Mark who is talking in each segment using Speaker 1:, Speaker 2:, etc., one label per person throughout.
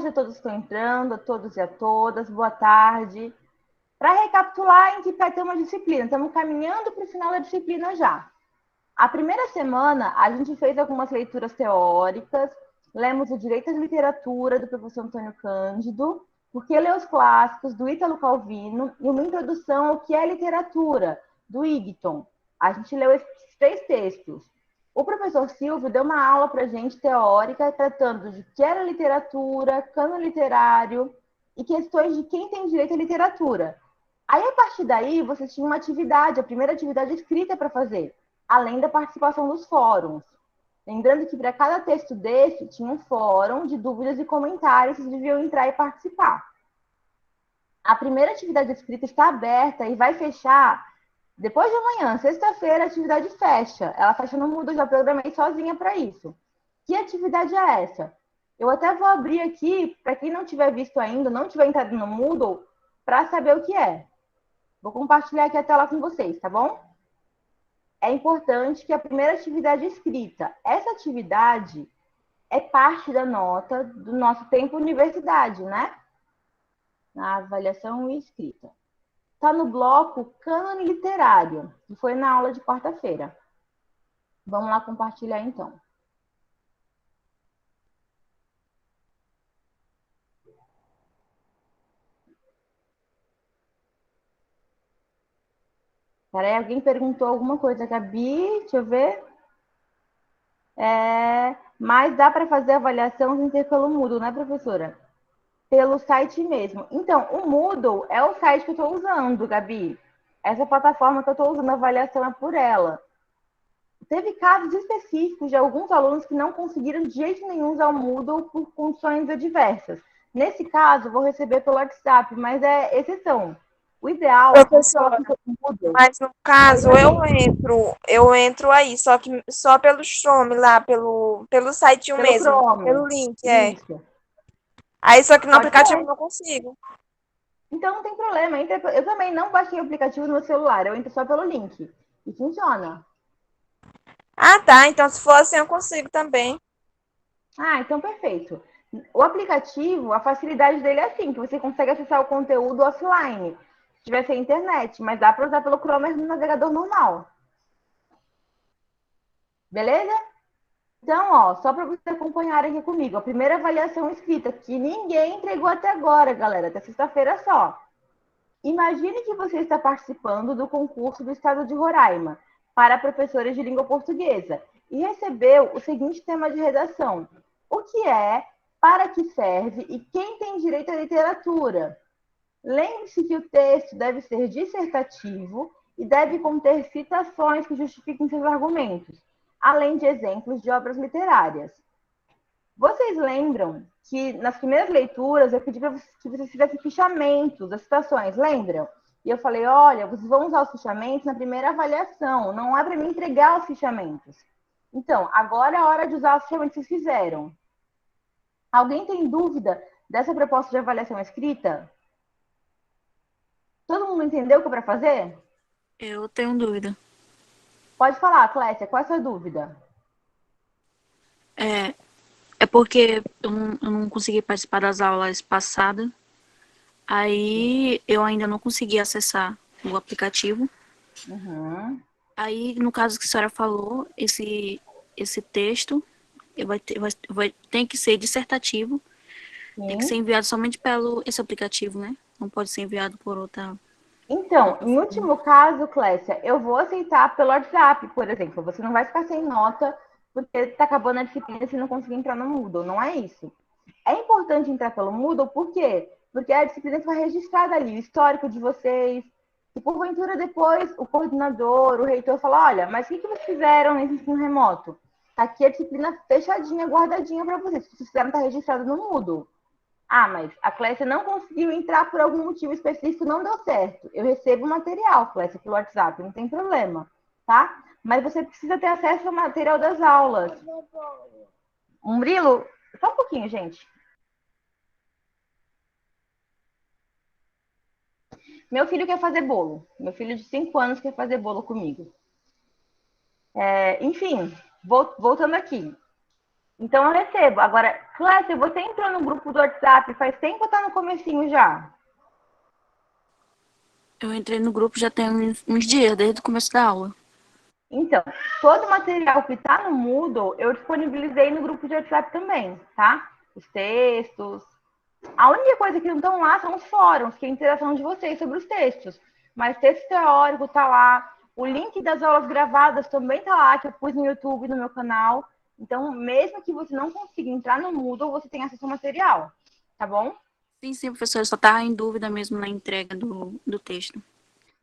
Speaker 1: a todos que estão entrando, a todos e a todas, boa tarde. Para recapitular, em que pé tem uma disciplina? Estamos caminhando para o final da disciplina já. A primeira semana, a gente fez algumas leituras teóricas, lemos o Direito à Literatura, do professor Antônio Cândido, Por que ler os clássicos, do Ítalo Calvino, e uma introdução ao que é literatura, do Igton. A gente leu esses 3 textos. O professor Silvio deu uma aula para a gente teórica, tratando de o que era literatura, cânone literário e questões de quem tem direito à literatura. Aí, a partir daí, vocês tinham uma atividade, a primeira atividade escrita para fazer, além da participação dos fóruns. Lembrando que para cada texto desse, tinha um fórum de dúvidas e comentários, vocês deviam entrar e participar. A primeira atividade escrita está aberta e vai fechar depois de amanhã, sexta-feira, a atividade fecha. Ela fecha no Moodle, já programei sozinha para isso. Que atividade é essa? Eu até vou abrir aqui, para quem não tiver visto ainda, não tiver entrado no Moodle, para saber o que é. Vou compartilhar aqui a tela com vocês, tá bom? É importante que a primeira atividade escrita, essa atividade é parte da nota do nosso tempo universidade, né? Na avaliação e escrita. Está no bloco Cânone Literário, que foi na aula de quarta-feira. Vamos lá compartilhar, então. Peraí, alguém perguntou alguma coisa, Gabi? Deixa eu ver. Mas dá para fazer avaliação sem ser pelo Moodle, né, professora? Pelo site mesmo. Então, o Moodle é o site que eu estou usando, Gabi. Essa plataforma que eu estou usando, a avaliação é por ela. Teve casos específicos de alguns alunos que não conseguiram de jeito nenhum usar o Moodle por condições adversas. Nesse caso, vou receber pelo WhatsApp, mas é exceção. O ideal é que você coloque
Speaker 2: Professora,
Speaker 1: o Moodle.
Speaker 2: mas no caso eu entro aí, só que só pelo Chrome lá, pelo site
Speaker 1: Pelo
Speaker 2: mesmo,
Speaker 1: Chrome.
Speaker 2: pelo link, é.
Speaker 1: Isso.
Speaker 2: Aí só que no
Speaker 1: Pode
Speaker 2: aplicativo
Speaker 1: ser.
Speaker 2: eu não consigo.
Speaker 1: Então não tem problema. Eu também não baixei o aplicativo no meu celular. Eu entro só pelo link. E funciona.
Speaker 2: Ah, tá. Então se for assim eu consigo também.
Speaker 1: Ah, então perfeito. O aplicativo, a facilidade dele é assim, que você consegue acessar o conteúdo offline, se tiver sem internet, mas dá para usar pelo Chrome no navegador normal. Beleza? Então, ó, só para vocês acompanharem aqui comigo, a primeira avaliação escrita, que ninguém entregou até agora, galera, até sexta-feira só. Imagine que você está participando do concurso do estado de Roraima para professores de língua portuguesa e recebeu o seguinte tema de redação: o que é, para que serve e quem tem direito à literatura? Lembre-se que o texto deve ser dissertativo e deve conter citações que justifiquem seus argumentos, além de exemplos de obras literárias. Vocês lembram que nas primeiras leituras eu pedi para que vocês fizessem fichamentos das citações, lembram? E eu falei, olha, vocês vão usar os fichamentos na primeira avaliação, não é para me entregar os fichamentos. Então, agora é a hora de usar os fichamentos que vocês fizeram. Alguém tem dúvida dessa proposta de avaliação escrita? Todo mundo entendeu o que é para fazer?
Speaker 3: Eu tenho dúvida.
Speaker 1: Pode falar, Clécia, qual é a sua dúvida?
Speaker 3: É porque eu não consegui participar das aulas passadas. Aí eu ainda não consegui acessar o aplicativo.
Speaker 1: Uhum.
Speaker 3: Aí, no caso que a senhora falou, esse texto tem que ser dissertativo, tem que ser
Speaker 1: Sim.
Speaker 3: enviado somente pelo esse aplicativo, né? Não pode ser enviado por
Speaker 1: Então,
Speaker 3: outra
Speaker 1: em
Speaker 3: forma.
Speaker 1: último caso, Clécia, eu vou aceitar pelo WhatsApp, por exemplo. Você não vai ficar sem nota porque está acabando a disciplina e você não conseguir entrar no Moodle. Não é isso. É importante entrar pelo Moodle, por quê? Porque a disciplina vai registrada ali, o histórico de vocês. E porventura depois o coordenador, o reitor fala, olha, mas o que vocês fizeram nesse ensino remoto? Tá aqui a disciplina fechadinha, guardadinha para vocês. Se vocês fizeram, tá registrado no Moodle. Ah, mas a Clécia não conseguiu entrar por algum motivo específico, não deu certo. Eu recebo o material, Clécia, pelo WhatsApp, não tem problema, tá? Mas você precisa ter acesso ao material das aulas. Murilo, só um pouquinho, gente. Meu filho quer fazer bolo. Meu filho de 5 anos quer fazer bolo comigo. Enfim, voltando aqui. Então eu recebo. Agora, Clécia, você entrou no grupo do WhatsApp faz tempo ou tá no comecinho já?
Speaker 3: Eu entrei no grupo já tem uns dias, desde o começo da aula.
Speaker 1: Então, todo o material que está no Moodle, eu disponibilizei no grupo de WhatsApp também, tá? Os textos. A única coisa que não estão lá são os fóruns, que é a interação de vocês sobre os textos. Mas texto teórico está lá. O link das aulas gravadas também está lá, que eu pus no YouTube, no meu canal. Então, mesmo que você não consiga entrar no Moodle, você tem acesso ao material, tá bom?
Speaker 3: Sim, professor, eu só estava em dúvida mesmo na entrega do texto.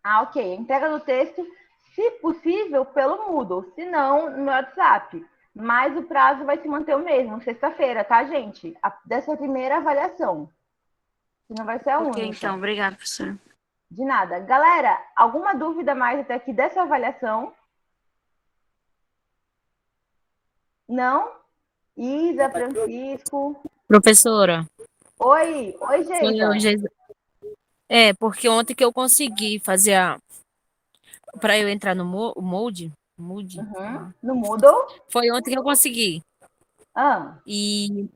Speaker 1: Ah, ok. Entrega do texto, se possível, pelo Moodle, se não, no WhatsApp. Mas o prazo vai se manter o mesmo, sexta-feira, tá, gente? Dessa primeira avaliação. Que não vai ser a
Speaker 3: Ok,
Speaker 1: única.
Speaker 3: então, obrigada, professor.
Speaker 1: De nada. Galera, alguma dúvida mais até aqui dessa avaliação? Não? Isa, Francisco.
Speaker 4: Professora,
Speaker 1: Oi,
Speaker 4: foi
Speaker 1: Geisa.
Speaker 4: hoje. Porque ontem que eu consegui fazer para eu entrar no Mood.
Speaker 1: No Moodle.
Speaker 4: Foi ontem que eu consegui.
Speaker 1: Ah,
Speaker 4: E,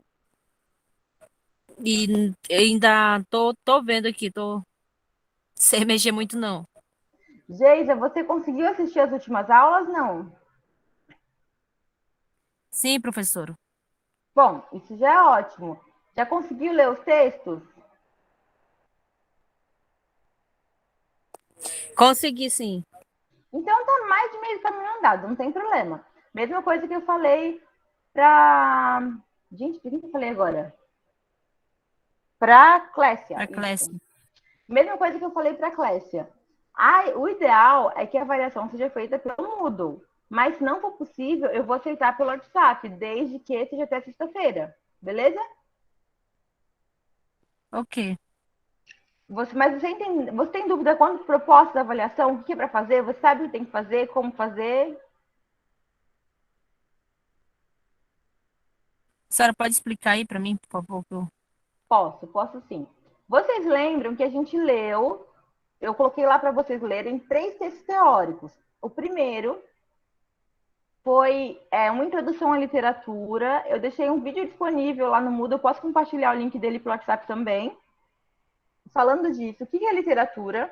Speaker 4: e ainda tô vendo aqui, tô sem mexer muito não.
Speaker 1: Geisa, você conseguiu assistir as últimas aulas? Não.
Speaker 4: Sim, professora.
Speaker 1: Bom, isso já é ótimo. Já conseguiu ler os textos?
Speaker 4: Consegui, sim.
Speaker 1: Então tá mais de meio caminho andado, não tem problema. Mesma coisa que eu falei pra. Gente, por que eu falei agora? Pra Clécia,
Speaker 4: Para
Speaker 1: isso.
Speaker 4: classe.
Speaker 1: Mesma coisa que eu falei pra Clécia. O ideal é que a avaliação seja feita pelo Moodle. Mas se não for possível, eu vou aceitar pelo WhatsApp, desde que seja até sexta-feira. Beleza?
Speaker 4: Ok.
Speaker 1: Mas você tem dúvida quanto proposta da avaliação? O que é para fazer? Você sabe o que tem que fazer, como fazer?
Speaker 4: A senhora pode explicar aí para mim, por favor?
Speaker 1: Posso sim. Vocês lembram que a gente leu, eu coloquei lá para vocês lerem 3 textos teóricos. O primeiro foi uma introdução à literatura. Eu deixei um vídeo disponível lá no Moodle, eu posso compartilhar o link dele pelo WhatsApp também. Falando disso, o que é literatura?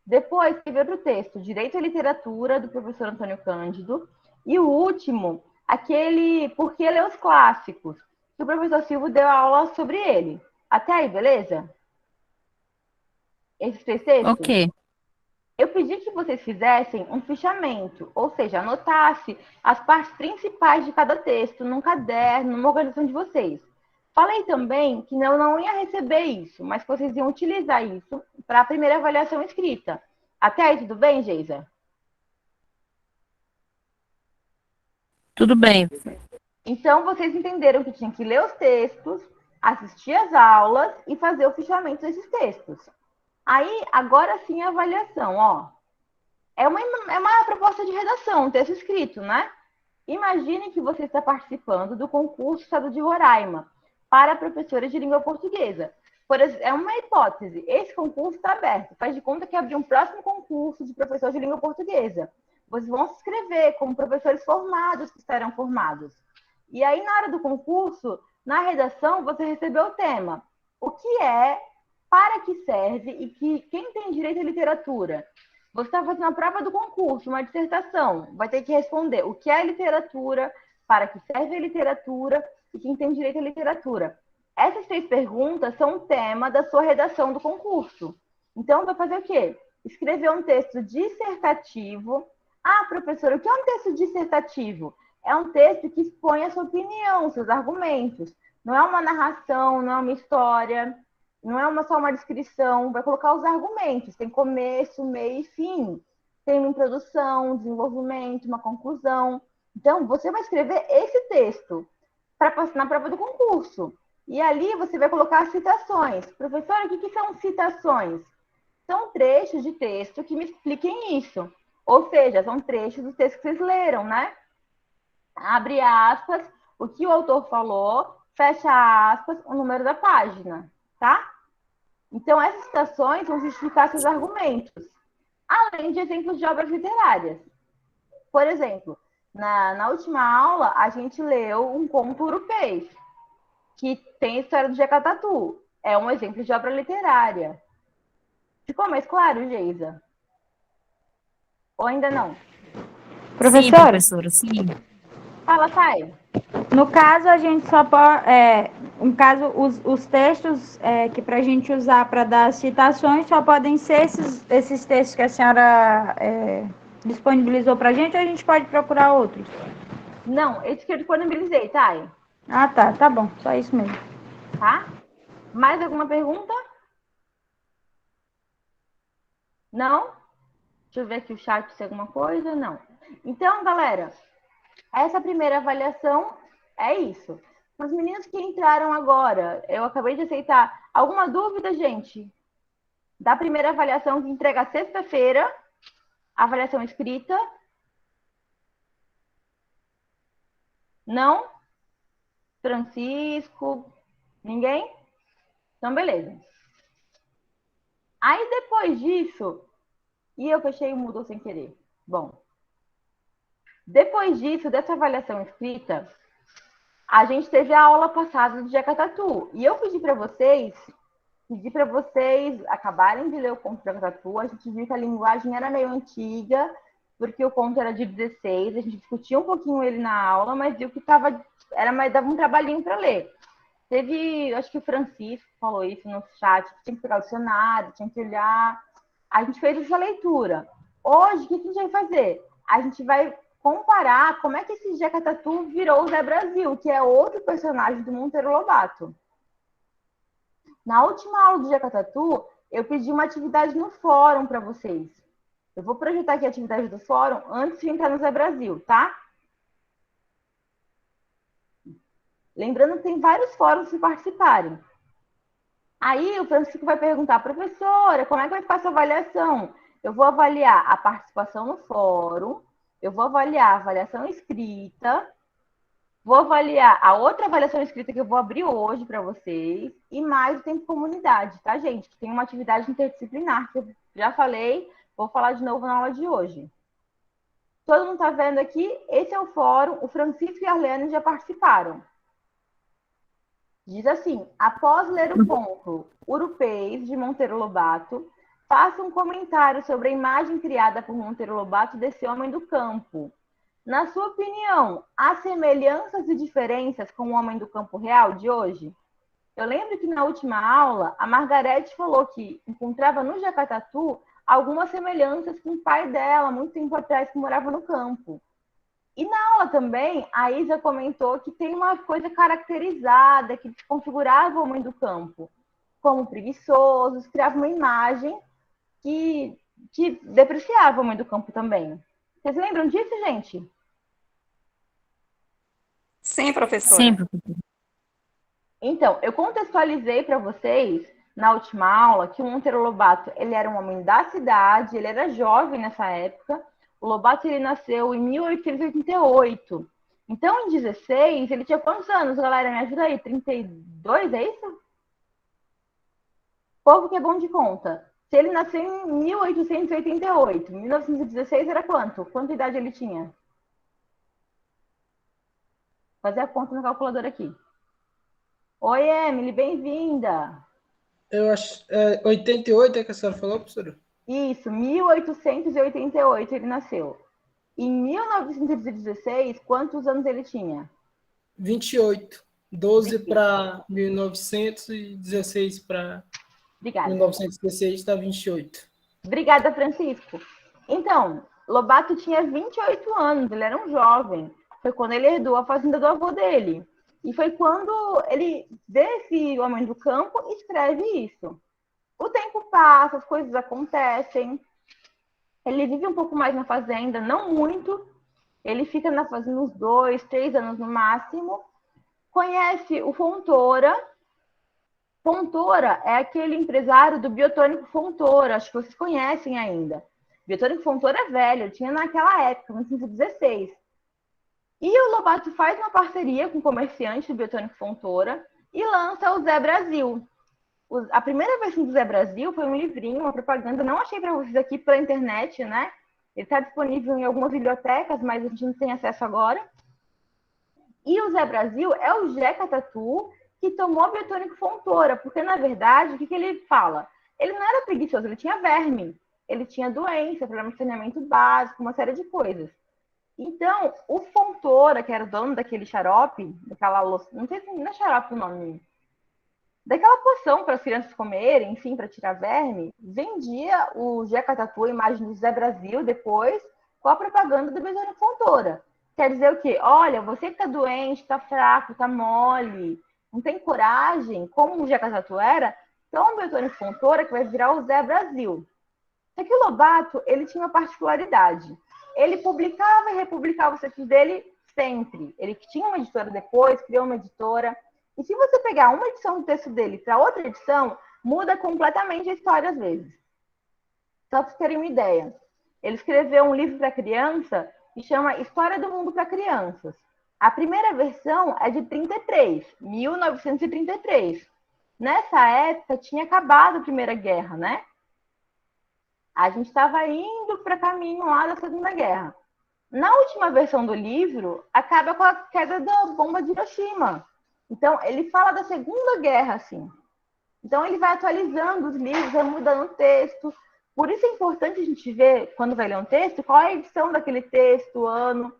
Speaker 1: Depois teve outro texto, Direito à Literatura, do professor Antônio Cândido. E o último, aquele Por que ler os clássicos, que o professor Silvio deu aula sobre ele. Até aí, beleza? Esses 3 textos?
Speaker 4: Ok.
Speaker 1: Eu pedi que vocês fizessem um fichamento, ou seja, anotasse as partes principais de cada texto num caderno, numa organização de vocês. Falei também que eu não ia receber isso, mas que vocês iam utilizar isso para a primeira avaliação escrita. Até aí, tudo bem, Geisa?
Speaker 4: Tudo bem.
Speaker 1: Então, vocês entenderam que tinha que ler os textos, assistir às aulas e fazer o fichamento desses textos. Aí, agora sim, a avaliação, ó. É uma proposta de redação, um texto escrito, né? Imagine que você está participando do concurso Estado de Roraima para professores de língua portuguesa. É uma hipótese. Esse concurso está aberto. Faz de conta que abriu um próximo concurso de professor de língua portuguesa. Vocês vão se inscrever como professores formados que estarão formados. E aí, na hora do concurso, na redação, você recebeu o tema. O que é, para que serve e quem tem direito à literatura? Você está fazendo a prova do concurso, uma dissertação. Vai ter que responder o que é literatura, para que serve a literatura e quem tem direito à literatura. Essas 3 perguntas são o tema da sua redação do concurso. Então, vai fazer o quê? Escrever um texto dissertativo. Ah, professora, o que é um texto dissertativo? É um texto que expõe a sua opinião, seus argumentos. Não é uma narração, não é uma história, não é só uma descrição. Vai colocar os argumentos. Tem começo, meio e fim. Tem uma introdução, um desenvolvimento, uma conclusão. Então, você vai escrever esse texto para passar na prova do concurso. E ali você vai colocar as citações. Professora, o que são citações? São trechos de texto que me expliquem isso. Ou seja, são trechos dos textos que vocês leram, né? Abre aspas, o que o autor falou, fecha aspas, o número da página, tá? Então, essas citações vão justificar seus argumentos, além de exemplos de obras literárias. Por exemplo, Na última aula, a gente leu um conto europeu, que tem a história do Jacatatu. É um exemplo de obra literária. Ficou mais claro, Geisa? Ou ainda não?
Speaker 4: Sim,
Speaker 5: Professora,
Speaker 4: professora, sim.
Speaker 1: Fala, Thay.
Speaker 5: no caso a gente só pode, no caso os textos que para a gente usar para dar as citações só podem ser esses textos que a senhora disponibilizou para a gente, ou a gente pode procurar outros?
Speaker 1: Não, esse que eu disponibilizei, Thay.
Speaker 5: Ah, tá bom, só isso mesmo.
Speaker 1: Tá? Mais alguma pergunta? Não? Deixa eu ver aqui o chat se é alguma coisa. Não. Então, galera, essa primeira avaliação é isso. Os meninos que entraram agora, eu acabei de aceitar. Alguma dúvida, gente? Da primeira avaliação que entrega sexta-feira, avaliação escrita? Não? Francisco? Ninguém? Então, beleza. Aí, depois disso, e eu fechei o Moodle sem querer. Bom, depois disso, dessa avaliação escrita, a gente teve a aula passada do Jacatatu. E eu pedi para vocês acabarem de ler o conto do Jacatatu. A gente viu que a linguagem era meio antiga, porque o conto era de 16. A gente discutia um pouquinho ele na aula, mas viu que dava um trabalhinho para ler. Teve, acho que o Francisco falou isso no chat, que tinha que pegar o dicionário, tinha que olhar. A gente fez essa leitura. Hoje, o que a gente vai fazer? A gente vai comparar como é que esse Jacatatu virou o Zé Brasil, que é outro personagem do Monteiro Lobato. Na última aula do Jacatatu, eu pedi uma atividade no fórum para vocês. Eu vou projetar aqui a atividade do fórum antes de entrar no Zé Brasil, tá? Lembrando que tem vários fóruns que participarem. Aí o Francisco vai perguntar, professora, como é que vai ficar essa avaliação? Eu vou avaliar a participação no fórum, eu vou avaliar a avaliação escrita, vou avaliar a outra avaliação escrita que eu vou abrir hoje para vocês, e mais o tempo comunidade, tá, gente? Que tem uma atividade interdisciplinar, que eu já falei, vou falar de novo na aula de hoje. Todo mundo está vendo aqui? Esse é o fórum, o Francisco e a Arlene já participaram. Diz assim, após ler o conto Urupês, de Monteiro Lobato, faça um comentário sobre a imagem criada por Monteiro Lobato desse homem do campo. Na sua opinião, há semelhanças e diferenças com o homem do campo real de hoje? Eu lembro que na última aula, a Margarete falou que encontrava no Jacatatu algumas semelhanças com o pai dela, muito tempo atrás, que morava no campo. E na aula também, a Isa comentou que tem uma coisa caracterizada que desconfigurava o homem do campo, como preguiçosos, criava uma imagem que depreciava o homem do campo também. Vocês lembram disso, gente?
Speaker 2: Sim, professora.
Speaker 4: Sim, professora.
Speaker 1: Então, eu contextualizei para vocês, na última aula, que o Monteiro Lobato ele era um homem da cidade, ele era jovem nessa época. O Lobato ele nasceu em 1888. Então, em 16, ele tinha quantos anos, galera? Me ajuda aí, 32, é isso? Povo que é bom de conta. Se ele nasceu em 1888, 1916 era quanto? Quanta idade ele tinha? Vou fazer a conta na calculadora aqui. Oi, Emily, bem-vinda.
Speaker 6: Eu acho. 88 é que a senhora falou, professora?
Speaker 1: Isso, 1888 ele nasceu. Em 1916, quantos anos ele tinha?
Speaker 6: 28. 12 para 1916 para
Speaker 1: Obrigada.
Speaker 6: 1916 está 28.
Speaker 1: Obrigada, Francisco. Então, Lobato tinha 28 anos, ele era um jovem. Foi quando ele herdou a fazenda do avô dele. E foi quando ele vê esse homem do campo e escreve isso. O tempo passa, as coisas acontecem. Ele vive um pouco mais na fazenda, não muito. Ele fica na fazenda uns 2, 3 anos no máximo. Conhece o Fontoura. Fontoura é aquele empresário do Biotônico Fontoura. Acho que vocês conhecem ainda. Biotônico Fontoura é velho, tinha naquela época, 1916. E o Lobato faz uma parceria com o comerciante do Biotônico Fontoura e lança o Zé Brasil. A primeira versão do Zé Brasil foi um livrinho, uma propaganda. Não achei para vocês aqui pela internet, né? Ele está disponível em algumas bibliotecas, mas a gente não tem acesso agora. E o Zé Brasil é o Jeca Tatu que tomou biotônico Fontoura, porque, na verdade, o que ele fala? Ele não era preguiçoso, ele tinha verme, ele tinha doença, problema de saneamento básico, uma série de coisas. Então, o Fontoura, que era o dono daquele xarope, daquela, não sei se não é xarope o nome, daquela poção para as crianças comerem, enfim, para tirar verme, vendia o Jeca Tatu, a imagem do Zé Brasil, depois, com a propaganda do biotônico Fontoura. Quer dizer o quê? Olha, você que está doente, está fraco, está mole, não tem coragem, como o Jeca Tatu era, toma o biotônico Fontoura que vai virar o Zé Brasil. Só que o Lobato, ele tinha uma particularidade. Ele publicava e republicava os textos dele sempre. Ele tinha uma editora depois, criou uma editora. E se você pegar uma edição do texto dele para outra edição, muda completamente a história às vezes. Só para vocês terem uma ideia. Ele escreveu um livro para criança que chama História do Mundo para Crianças. A primeira versão é de 1933. Nessa época tinha acabado a Primeira Guerra, né? A gente estava indo para caminho lá da Segunda Guerra. Na última versão do livro, acaba com a queda da bomba de Hiroshima. Então, ele fala da Segunda Guerra, assim. Então, ele vai atualizando os livros, vai mudando o texto. Por isso é importante a gente ver, quando vai ler um texto, qual é a edição daquele texto, o ano.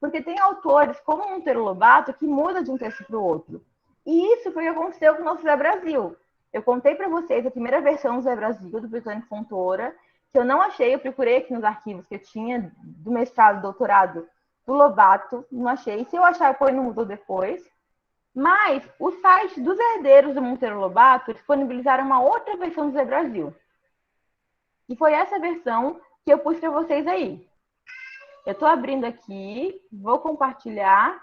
Speaker 1: Porque tem autores, como o Monteiro Lobato, que muda de um texto para o outro. E isso foi o que aconteceu com o nosso Zé Brasil. Eu contei para vocês a primeira versão do Zé Brasil, do Biotônico Fontoura, que eu não achei, eu procurei aqui nos arquivos que eu tinha do mestrado, doutorado do Lobato, não achei. Se eu achar, eu ponho no Moodle depois. Mas o site dos herdeiros do Monteiro Lobato disponibilizaram uma outra versão do Zé Brasil. E foi essa versão que eu pus para vocês aí. Eu estou abrindo aqui, vou compartilhar.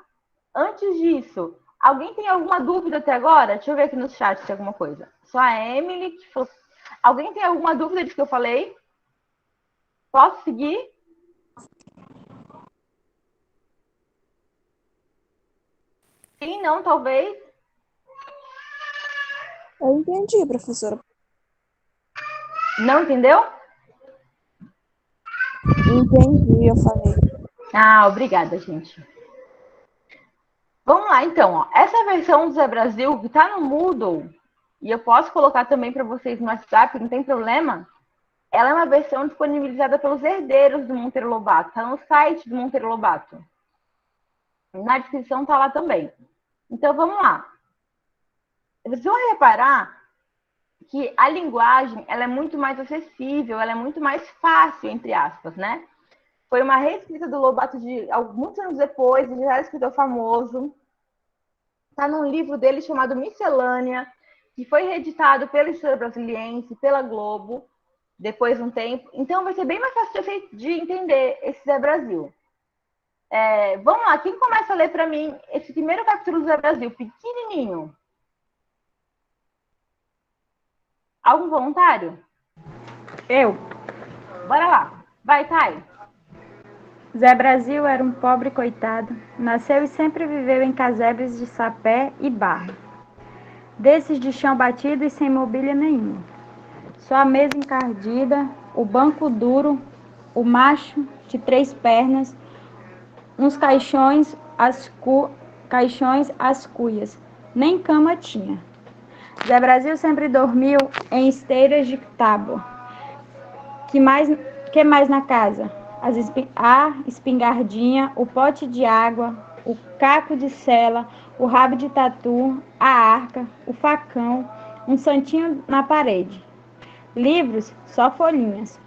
Speaker 1: Antes disso, alguém tem alguma dúvida até agora? Deixa eu ver aqui no chat se tem alguma coisa. Só a Emily que falou. Alguém tem alguma dúvida disso que eu falei? Posso seguir? Sim, não, talvez.
Speaker 2: Eu entendi, professora.
Speaker 1: Não entendeu?
Speaker 2: Entendi, eu falei.
Speaker 1: Ah, obrigada, gente. Vamos lá, então. Ó. Essa versão do Zé Brasil que está no Moodle, e eu posso colocar também para vocês no WhatsApp, não tem problema. Ela é uma versão disponibilizada pelos herdeiros do Monteiro Lobato. Está no site do Monteiro Lobato. Na descrição está lá também. Então, vamos lá. Vocês vão reparar que a linguagem ela é muito mais acessível, ela é muito mais fácil, entre aspas, né? Foi uma reescrita do Lobato de muitos anos depois, ele já era escritor famoso. Está num livro dele chamado Miscelânea, que foi reeditado pela Editora Brasiliense, pela Globo, depois de um tempo. Então, vai ser bem mais fácil de entender esse Zé Brasil. Vamos lá, quem começa a ler para mim esse primeiro capítulo do Zé Brasil, pequenininho? Algum voluntário?
Speaker 5: Eu.
Speaker 1: Bora lá. Vai, Thay.
Speaker 5: Zé Brasil era um pobre coitado. Nasceu e sempre viveu em casebres de sapé e barro. Desses de chão batido e sem mobília nenhuma. Só a mesa encardida, o banco duro, o macho de 3 pernas, uns caixões, as cuias. Nem cama tinha. Zé Brasil sempre dormiu em esteiras de tábua. Que mais na casa? A espingardinha, o pote de água, o caco de sela, o rabo de tatu, a arca, o facão, um santinho na parede. Livros, só folhinhas,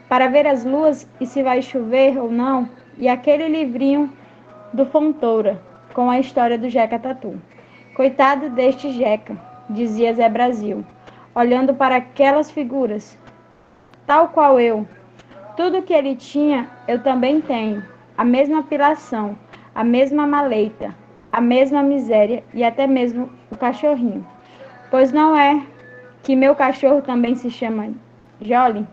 Speaker 5: para ver as luas e se vai chover ou não, e aquele livrinho do Fontoura, com a história do Jeca Tatu. Coitado deste Jeca, dizia Zé Brasil, olhando para aquelas figuras, tal qual eu. Tudo que ele tinha, eu também tenho. A mesma pilação, a mesma maleita, a mesma miséria e até mesmo o cachorrinho. Pois não é que meu cachorro também se chama Jolly?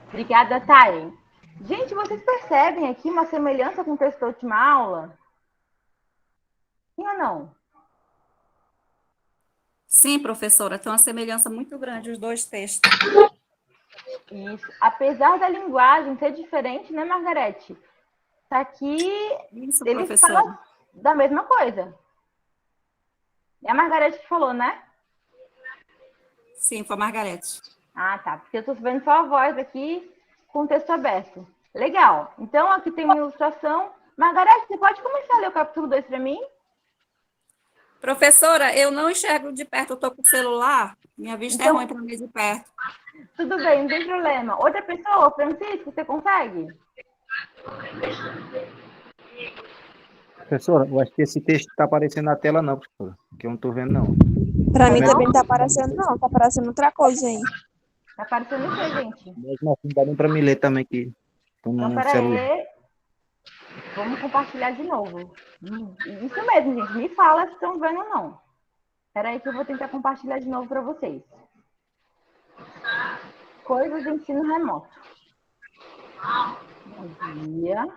Speaker 1: Obrigada, Thay. Gente, vocês percebem aqui uma semelhança com o texto da última aula? Sim ou não?
Speaker 7: Sim, professora, tem uma semelhança muito grande os dois textos.
Speaker 1: Isso. Apesar da linguagem ser diferente, né, Margarete? Tá aqui,
Speaker 7: Isso,
Speaker 1: eles
Speaker 7: professora.
Speaker 1: falam da mesma coisa. É a Margarete que falou, né?
Speaker 7: Sim, foi a Margarete.
Speaker 1: Ah, tá. Porque eu tô vendo só a voz aqui com o texto aberto. Legal. Então, aqui tem uma ilustração. Margarete, você pode começar a ler o capítulo 2 para mim?
Speaker 7: Professora, eu não enxergo de perto, eu estou com o celular, minha vista é
Speaker 1: Então,
Speaker 7: ruim para ver de perto.
Speaker 1: tudo bem, não tem problema. Outra pessoa, Francisco, você consegue?
Speaker 8: Professora, eu acho que esse texto está aparecendo na tela não, professora, que eu não estou vendo não.
Speaker 2: Pra mim
Speaker 1: Não?
Speaker 2: também não tá aparecendo, não. Tá aparecendo outra coisa aí.
Speaker 1: Tá aparecendo o quê, gente?
Speaker 8: Mesmo assim, dá nem para me ler também que estou
Speaker 1: Então,
Speaker 8: no celular.
Speaker 1: peraí. Vamos compartilhar de novo. Isso mesmo, gente. Me fala se estão vendo ou não. Peraí que eu vou tentar compartilhar de novo para vocês. Coisas de ensino remoto. Bom dia.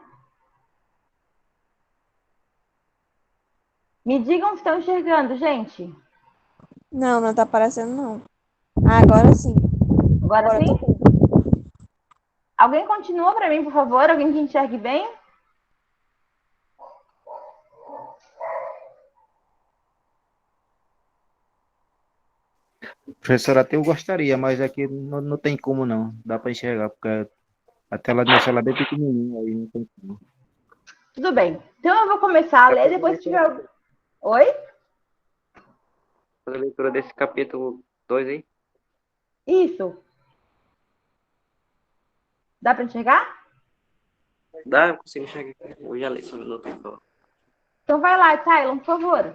Speaker 1: Me digam se estão enxergando, gente.
Speaker 2: Não, não tá aparecendo, não. Ah, agora sim.
Speaker 1: Agora
Speaker 2: Agora
Speaker 1: sim?
Speaker 2: eu tô vendo.
Speaker 1: Alguém continua para mim, por favor? Alguém que enxergue bem?
Speaker 8: Professora, até eu gostaria, mas aqui não tem como não. Dá para enxergar, porque a tela do meu celular é bem pequenininha, aí não tem como.
Speaker 1: Tudo bem. Então eu vou começar a ler, depois se tiver... Oi?
Speaker 9: Fazer a leitura desse capítulo 2 aí.
Speaker 1: Isso. Dá para enxergar?
Speaker 9: Dá, eu consigo enxergar aqui. Eu já li, só um minuto. Por favor.
Speaker 1: Então vai lá, Tylon, por favor.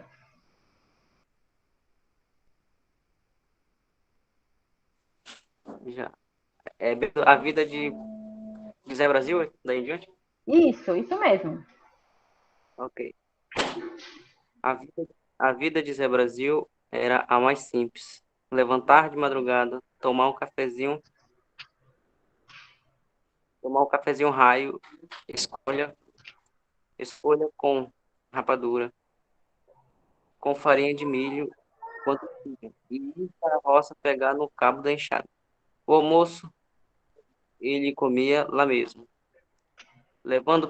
Speaker 9: Já. É a vida de Zé Brasil, daí em diante?
Speaker 1: Isso mesmo.
Speaker 9: Ok. A vida de Zé Brasil era a mais simples. Levantar de madrugada, tomar um cafezinho raio, escolha com rapadura, com farinha de milho, quanto tinha, e ir para a roça pegar no cabo da enxada. O almoço ele comia lá mesmo, levado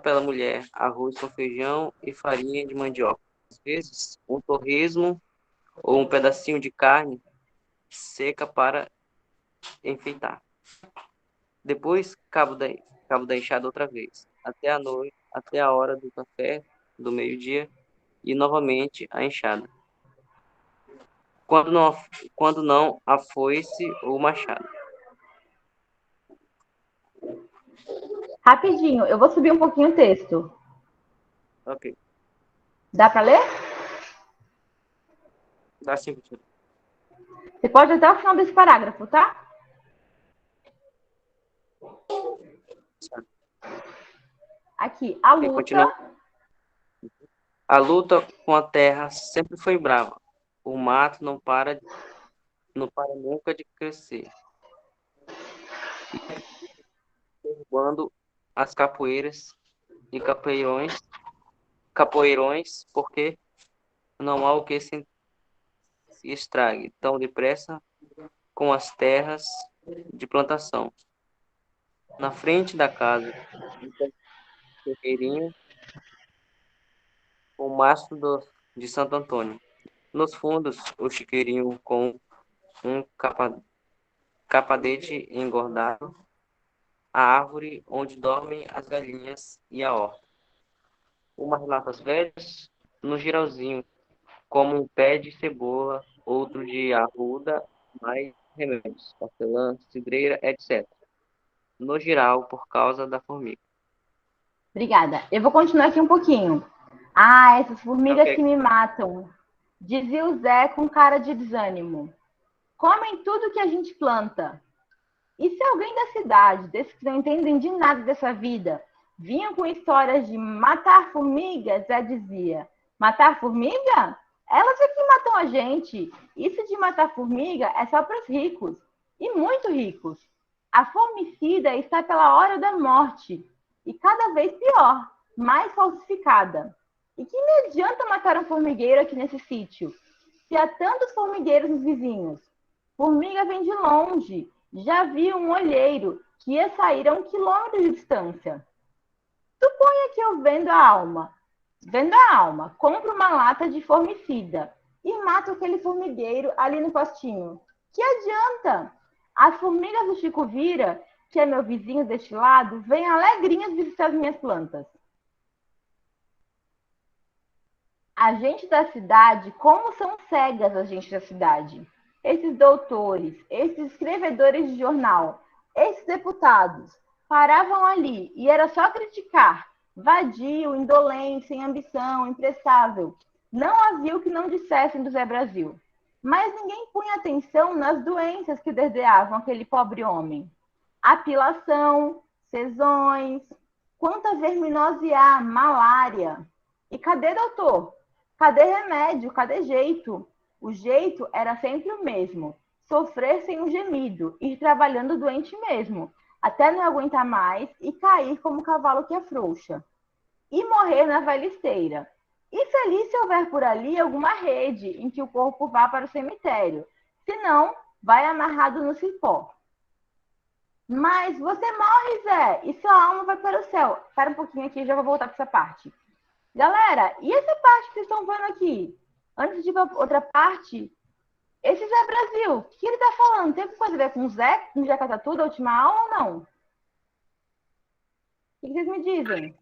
Speaker 9: pela mulher, arroz com feijão e farinha de mandioca. Às vezes, um torresmo ou um pedacinho de carne seca para enfeitar. Depois, cabo da enxada outra vez, até a noite, até a hora do café do meio-dia e novamente a enxada. Quando não a foice ou o machado.
Speaker 1: Rapidinho, eu vou subir um pouquinho o texto.
Speaker 9: Ok.
Speaker 1: Dá para ler?
Speaker 9: Dá sim, professor.
Speaker 1: Você pode ir até o final desse parágrafo, tá? Aqui, a
Speaker 9: Ok, continua.
Speaker 1: luta.
Speaker 9: A luta com a terra sempre foi brava. O mato não para nunca de crescer. Derrubando as capoeiras e capoeirões, porque não há o que se estrague tão depressa com as terras de plantação. Na frente da casa, um terreirinho com o mastro de Santo Antônio. Nos fundos, o chiqueirinho com um capadete engordado, a árvore onde dormem as galinhas e a horta. Umas latas velhas no girauzinho, como um pé de cebola, outro de arruda, mais remédios, hortelã, cidreira, etc. No giral, por causa da formiga.
Speaker 1: Obrigada. Eu vou continuar aqui um pouquinho. Ah, essas formigas
Speaker 9: Ok.
Speaker 1: que me matam. Dizia o Zé com cara de desânimo. Comem tudo que a gente planta. E se alguém da cidade, desses que não entendem de nada dessa vida, vinham com histórias de matar formigas, Zé dizia: matar formiga? Elas é que matam a gente. Isso de matar formiga é só para os ricos. E muito ricos. A formicida está pela hora da morte. E cada vez pior, mais falsificada. E que me adianta matar um formigueiro aqui nesse sítio? Se há tantos formigueiros nos vizinhos. Formiga vem de longe. já vi um olheiro que ia sair a 1 quilômetro de distância. Suponha que eu vendo a alma, compro uma lata de formicida e mato aquele formigueiro ali no postinho. Que adianta? As formigas do Chico Vira, que é meu vizinho deste lado, vêm alegrinhas visitar as minhas plantas. A gente da cidade, como são cegas a gente da cidade? Esses doutores, esses escrevedores de jornal, esses deputados, paravam ali e era só criticar. Vadio, indolente, sem ambição, imprestável. Não havia o que não dissessem do Zé Brasil. Mas ninguém punha atenção nas doenças que derdeavam aquele pobre homem. Apilação, sezões, quanta verminose há, malária. E cadê, doutor? Cadê remédio? Cadê jeito? O jeito era sempre o mesmo. Sofrer sem um gemido, ir trabalhando doente mesmo, até não aguentar mais e cair como cavalo que afrouxa. E morrer na velhiceira. E feliz se houver por ali alguma rede em que o corpo vá para o cemitério. Se não, vai amarrado no cipó. Mas você morre, Zé, e sua alma vai para o céu. Espera um pouquinho aqui, já vou voltar para essa parte. Galera, e essa parte que vocês estão vendo aqui? Antes de ir para outra parte, esse Zé Brasil, o que ele está falando? Tem alguma coisa a ver com o Zé, com o Jeca Tatu da última aula ou não? O que vocês me dizem?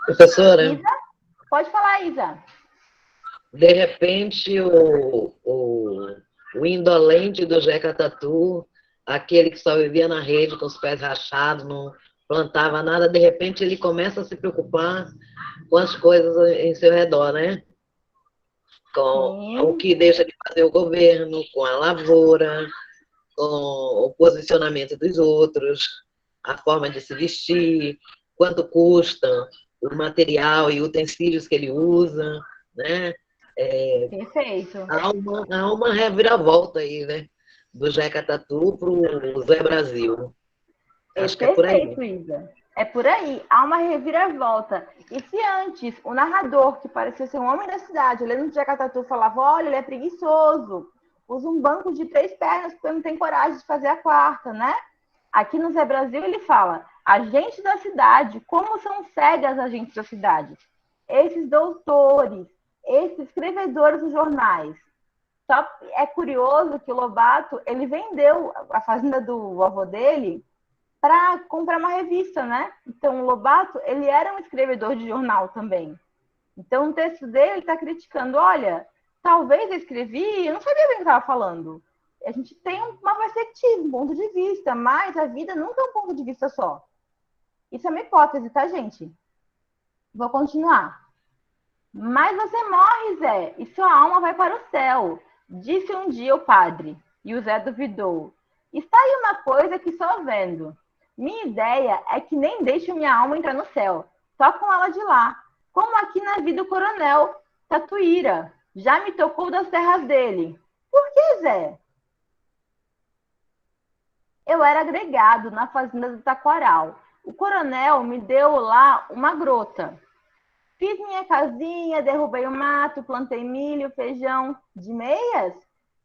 Speaker 10: Professora,
Speaker 1: Isa? Pode falar, Isa.
Speaker 10: de repente o indolente do Jeca Tatu, aquele que só vivia na rede com os pés rachados, não plantava nada, de repente ele começa a se preocupar com as coisas em seu redor, né? Com o que deixa de fazer o governo, com a lavoura, com o posicionamento dos outros, a forma de se vestir, quanto custa o material e utensílios que ele usa, né?
Speaker 1: Perfeito.
Speaker 10: Há uma reviravolta aí, né? Do Jeca Tatu para o Zé Brasil. Acho que é por aí.
Speaker 1: Perfeito, Isa. É por aí. Há uma reviravolta. E se antes o narrador, que parecia ser um homem da cidade, olhando o Jeca Tatu, falava: olha, ele é preguiçoso, usa um banco de 3 pernas porque não tem coragem de fazer a 4ª, né? Aqui no Zé Brasil ele fala: a gente da cidade, como são cegas a gente da cidade. Esses doutores, esses escrevedores dos jornais. Só é curioso que o Lobato, ele vendeu a fazenda do avô dele para comprar uma revista, né? Então, o Lobato, ele era um escrevedor de jornal também. Então, o texto dele, ele está criticando: olha, talvez eu escrevi, eu não sabia bem o que estava falando. A gente tem uma perspectiva, um ponto de vista, mas a vida nunca é um ponto de vista só. Isso é uma hipótese, tá, gente? Vou continuar. Mas você morre, Zé, e sua alma vai para o céu, disse um dia o padre. E o Zé duvidou. Está aí uma coisa que só vendo. Minha ideia é que nem deixo minha alma entrar no céu, só com ela de lá. Como aqui na vida do coronel Tatuíra, já me tocou das terras dele. Por que, Zé? Eu era agregado na fazenda do Taquaral. O coronel me deu lá uma grota. Fiz minha casinha, derrubei o mato, plantei milho, feijão. De meias?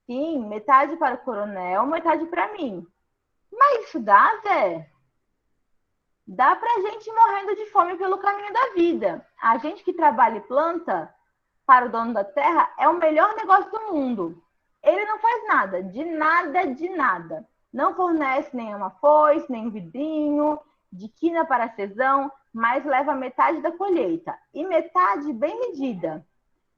Speaker 1: Sim, metade para o coronel, metade para mim. Mas isso dá, Zé? Dá pra gente ir morrendo de fome pelo caminho da vida. A gente que trabalha e planta para o dono da terra é o melhor negócio do mundo. Ele não faz nada, de nada, de nada. Não fornece nenhuma foice, nem vidrinho, de quina para cesão, mas leva metade da colheita. E metade bem medida.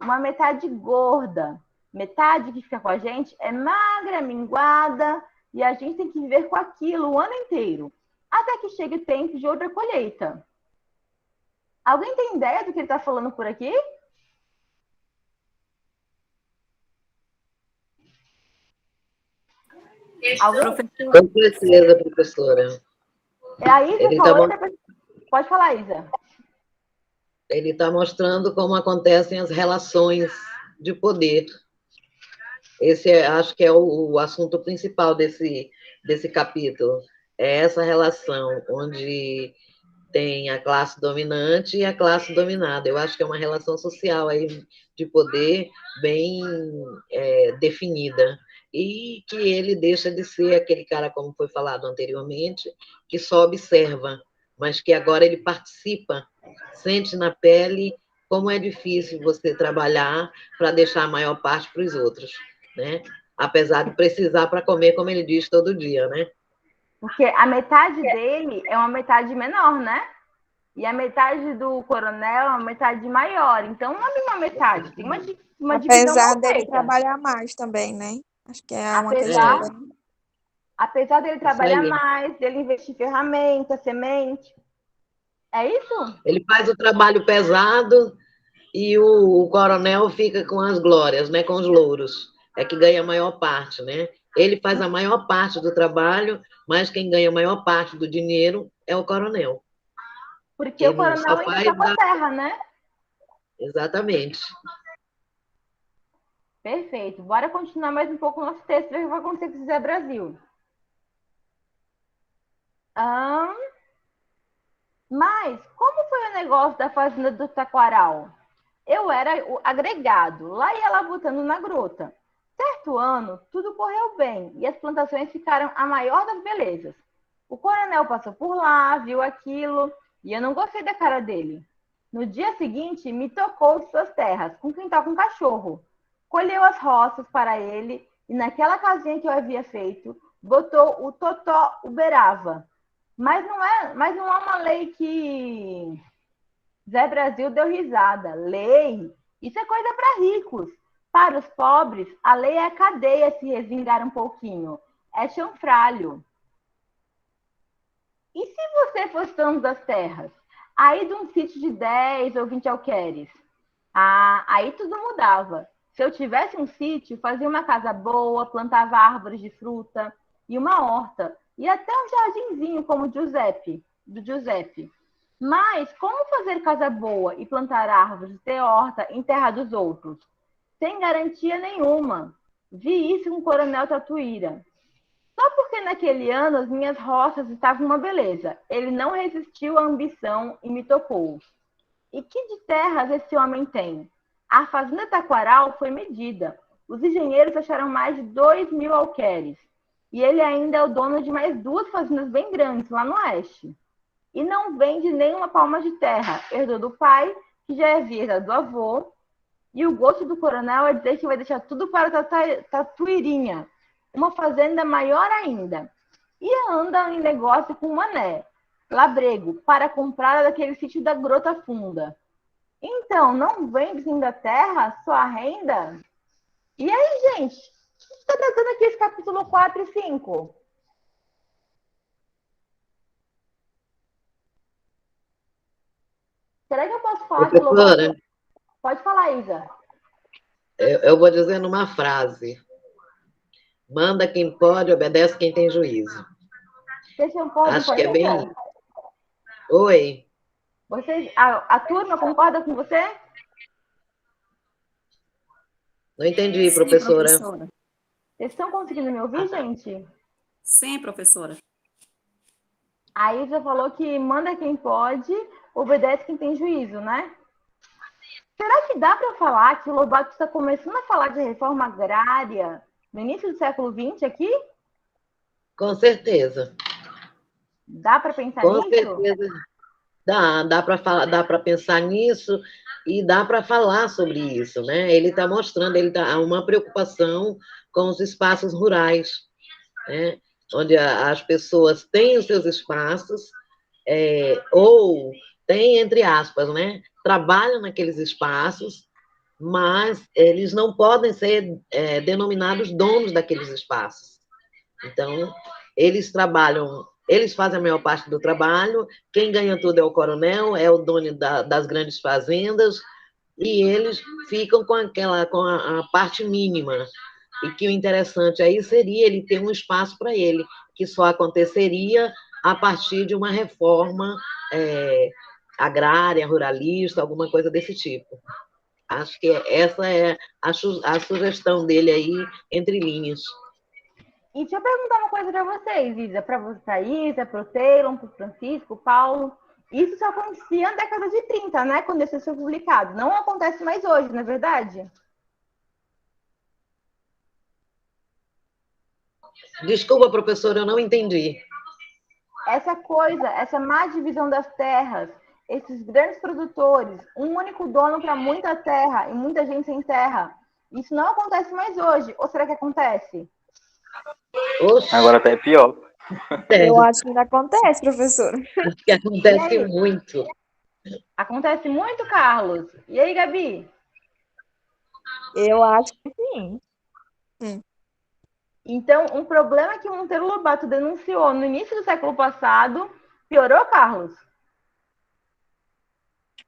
Speaker 1: Uma metade gorda. Metade que fica com a gente é magra, minguada, e a gente tem que viver com aquilo o ano inteiro. Até que chegue o tempo de outra colheita. Alguém tem ideia do que ele está falando por aqui?
Speaker 10: Com certeza, professora.
Speaker 1: A Isa falou, pode falar, Isa.
Speaker 10: Ele está mostrando como acontecem as relações de poder. Esse acho que é o assunto principal desse capítulo. É essa relação onde tem a classe dominante e a classe dominada. Eu acho que é uma relação social aí de poder bem definida. e que ele deixa de ser aquele cara, como foi falado anteriormente, que só observa, mas que agora ele participa, sente na pele como é difícil você trabalhar para deixar a maior parte para os outros, né? Apesar de precisar para comer, como ele diz, todo dia, né?
Speaker 1: Porque a metade dele é uma metade menor, né? E a metade do coronel é uma metade maior. Então, não é a mesma metade. Tem uma divisão
Speaker 2: Apesar
Speaker 1: mal
Speaker 2: dele
Speaker 1: feita.
Speaker 2: trabalhar mais também, né? Acho que é uma
Speaker 1: Apesar,
Speaker 2: questão.
Speaker 1: apesar dele
Speaker 10: Isso
Speaker 1: trabalhar
Speaker 10: aí.
Speaker 1: mais, dele investir em ferramenta, semente. É isso?
Speaker 10: Ele faz o trabalho pesado e o coronel fica com as glórias, né? Com os louros. É que ganha a maior parte, né? Ele faz a maior parte do trabalho, mas quem ganha a maior parte do dinheiro é o coronel.
Speaker 1: Porque o
Speaker 10: Ele
Speaker 1: coronel
Speaker 10: só
Speaker 1: ainda
Speaker 10: faz
Speaker 1: está com a terra, né?
Speaker 10: Exatamente.
Speaker 1: Perfeito. Bora continuar mais um pouco o nosso texto, ver o que vai acontecer com o Zé Brasil. Mas, como foi o negócio da fazenda do Taquaral? Eu era o agregado, lá ia ela botando na gruta. Certo ano, tudo correu bem e as plantações ficaram a maior das belezas. O coronel passou por lá, viu aquilo e eu não gostei da cara dele. No dia seguinte, me tocou de suas terras, com quintal com cachorro. Colheu as roças para ele e naquela casinha que eu havia feito, botou o totó uberava. Mas não é uma lei que Zé Brasil deu risada. Lei? Isso é coisa para ricos. Para os pobres, a lei é a cadeia se resvingar um pouquinho. É chanfralho. E se você fosse dono das terras? Aí de um sítio de 10 ou 20 alqueires? Ah, aí tudo mudava. Se eu tivesse um sítio, fazia uma casa boa, plantava árvores de fruta e uma horta. E até um jardinzinho como o do Giuseppe. Mas como fazer casa boa e plantar árvores, ter horta em terra dos outros? Sem garantia nenhuma. Vi isso com o coronel Tatuíra. Só porque naquele ano as minhas roças estavam uma beleza. Ele não resistiu à ambição e me tocou. E que de terras esse homem tem? A fazenda Taquaral foi medida. Os engenheiros acharam mais de 2.000 alqueires. E ele ainda é o dono de mais 2 fazendas bem grandes lá no oeste. E não vende nenhuma palma de terra. Herdou do pai, que já havia herdado do avô. E o gosto do coronel é dizer que vai deixar tudo para Tatuirinha, uma fazenda maior ainda. E anda em negócio com o Mané, labrego, para comprar daquele sítio da Grota Funda. Então, não vende ainda terra, só a renda? E aí, gente? O que está tratando aqui esse capítulo 4 e 5? Será que eu posso falar que o
Speaker 10: Professora,
Speaker 1: Pode falar, Isa.
Speaker 10: eu vou dizer numa frase. Manda quem pode, obedece quem tem juízo.
Speaker 1: Vocês concordam
Speaker 10: Acho
Speaker 1: com a
Speaker 10: que é bem
Speaker 1: Isa?
Speaker 10: isso. Oi,
Speaker 1: A turma concorda com você?
Speaker 10: não entendi,
Speaker 7: Sim,
Speaker 10: professora.
Speaker 7: professora.
Speaker 1: Vocês estão conseguindo me ouvir, gente?
Speaker 7: Sim, professora.
Speaker 1: A Isa falou que manda quem pode, obedece quem tem juízo, né? Será que dá para falar que o Lobato está começando a falar de reforma agrária no início do século XX aqui?
Speaker 10: Com certeza.
Speaker 1: Dá para pensar
Speaker 10: Com
Speaker 1: nisso?
Speaker 10: certeza. Dá para falar, dá para pensar nisso e dá para falar sobre isso, né? Ele está mostrando, ele tá uma preocupação com os espaços rurais, né? Onde as pessoas têm os seus espaços, ou têm, entre aspas, né? Trabalham naqueles espaços, mas eles não podem ser denominados donos daqueles espaços. Então, eles trabalham, eles fazem a maior parte do trabalho, quem ganha tudo é o coronel, é o dono das grandes fazendas, e eles ficam com a parte mínima. E que o interessante aí seria ele ter um espaço para ele, que só aconteceria a partir de uma reforma agrária, ruralista, alguma coisa desse tipo. Acho que essa é a sugestão dele aí, entre linhas.
Speaker 1: E deixa eu perguntar uma coisa para vocês, Isa, para você, Isa, para o Taylor, para o Francisco, Paulo. Isso só acontecia na década de 30, né? Quando esse foi publicado. Não acontece mais hoje, não é verdade?
Speaker 10: Desculpa, professora, eu não entendi.
Speaker 1: Essa má divisão das terras, esses grandes produtores, um único dono para muita terra e muita gente sem terra. Isso não acontece mais hoje. Ou será que acontece?
Speaker 10: Oxe,
Speaker 11: Agora até é pior.
Speaker 2: Eu acho que ainda acontece, professora.
Speaker 10: acho que acontece
Speaker 1: E aí?
Speaker 10: muito.
Speaker 1: Acontece muito, Carlos. E aí, Gabi?
Speaker 2: Eu acho que sim.
Speaker 1: Então, um problema que Monteiro Lobato denunciou no início do século passado piorou, Carlos?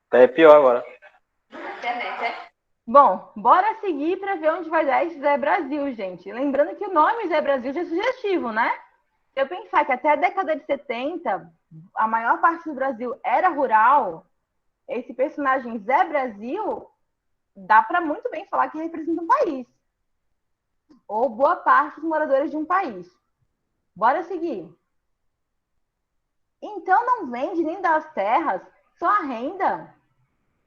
Speaker 11: Até é pior agora.
Speaker 1: Bom, bora seguir para ver onde vai dar esse Zé Brasil, gente. Lembrando que o nome Zé Brasil já é sugestivo, né? Se eu pensar que até a década de 70, a maior parte do Brasil era rural, esse personagem Zé Brasil dá para muito bem falar que representa um país. Ou boa parte dos moradores de um país. Bora seguir. Então não vende nem das terras, só a renda.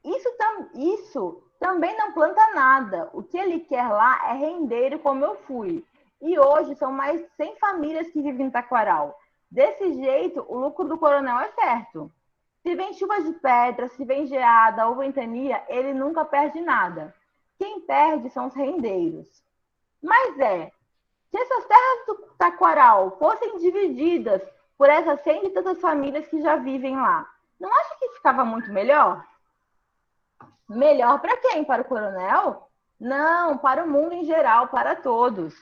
Speaker 1: Isso também não planta nada. O que ele quer lá é rendeiro, como eu fui. E hoje são mais de 100 famílias que vivem em Taquaral. Desse jeito, o lucro do coronel é certo. Se vem chuva de pedra, se vem geada ou ventania, ele nunca perde nada. Quem perde são os rendeiros. Mas se essas terras do Taquaral fossem divididas por essas 100 e tantas famílias que já vivem lá, não acha que ficava muito melhor? Melhor para quem? Para o coronel? Não, para o mundo em geral, para todos.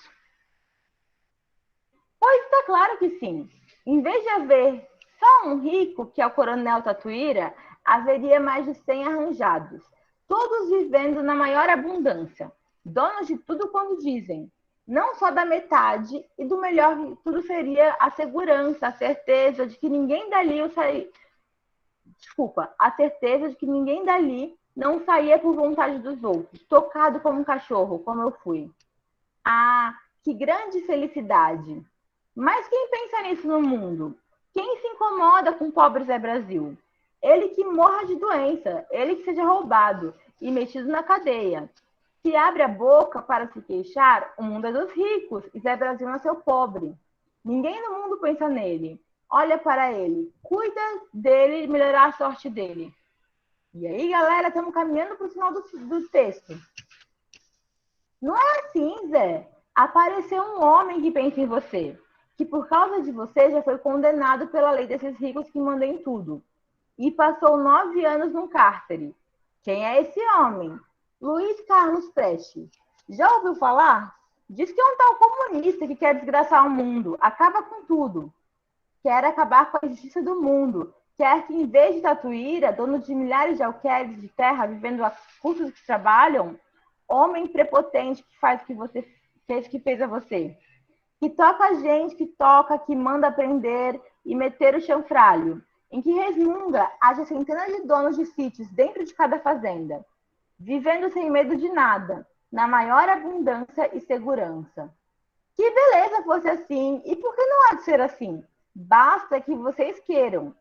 Speaker 1: Pois está claro que sim. Em vez de haver só um rico, que é o coronel Tatuíra, haveria mais de 100 arranjados, todos vivendo na maior abundância, donos de tudo quando dizem. Não só da metade, e do melhor de tudo seria a segurança, a certeza de que ninguém dali a certeza de que ninguém dali não saía por vontade dos outros, tocado como um cachorro, como eu fui. Ah, que grande felicidade! Mas quem pensa nisso no mundo? Quem se incomoda com o pobre Zé Brasil? Ele que morra de doença, ele que seja roubado e metido na cadeia. Se abre a boca para se queixar, o mundo é dos ricos e Zé Brasil nasceu pobre. Ninguém no mundo pensa nele. Olha para ele, cuida dele e melhorar a sorte dele. E aí, galera, estamos caminhando para o final do texto. Não é assim, Zé. Apareceu um homem que pensa em você, que por causa de você já foi condenado pela lei desses ricos que mandam em tudo. E passou 9 anos no cárcere. Quem é esse homem? Luiz Carlos Prestes. Já ouviu falar? Diz que é um tal comunista que quer desgraçar o mundo, acaba com tudo. Quer acabar com a justiça do mundo. Quer que, em vez de Tatuíra, dono de milhares de alqueires de terra, vivendo a custos que trabalham, homem prepotente que faz o que você fez, que fez a você. Que toca a gente, que toca, que manda prender e meter o chanfralho. Em que resmunga, haja centenas de donos de sítios dentro de cada fazenda, vivendo sem medo de nada, na maior abundância e segurança. Que beleza fosse assim, e por que não há de ser assim? Basta que vocês queiram.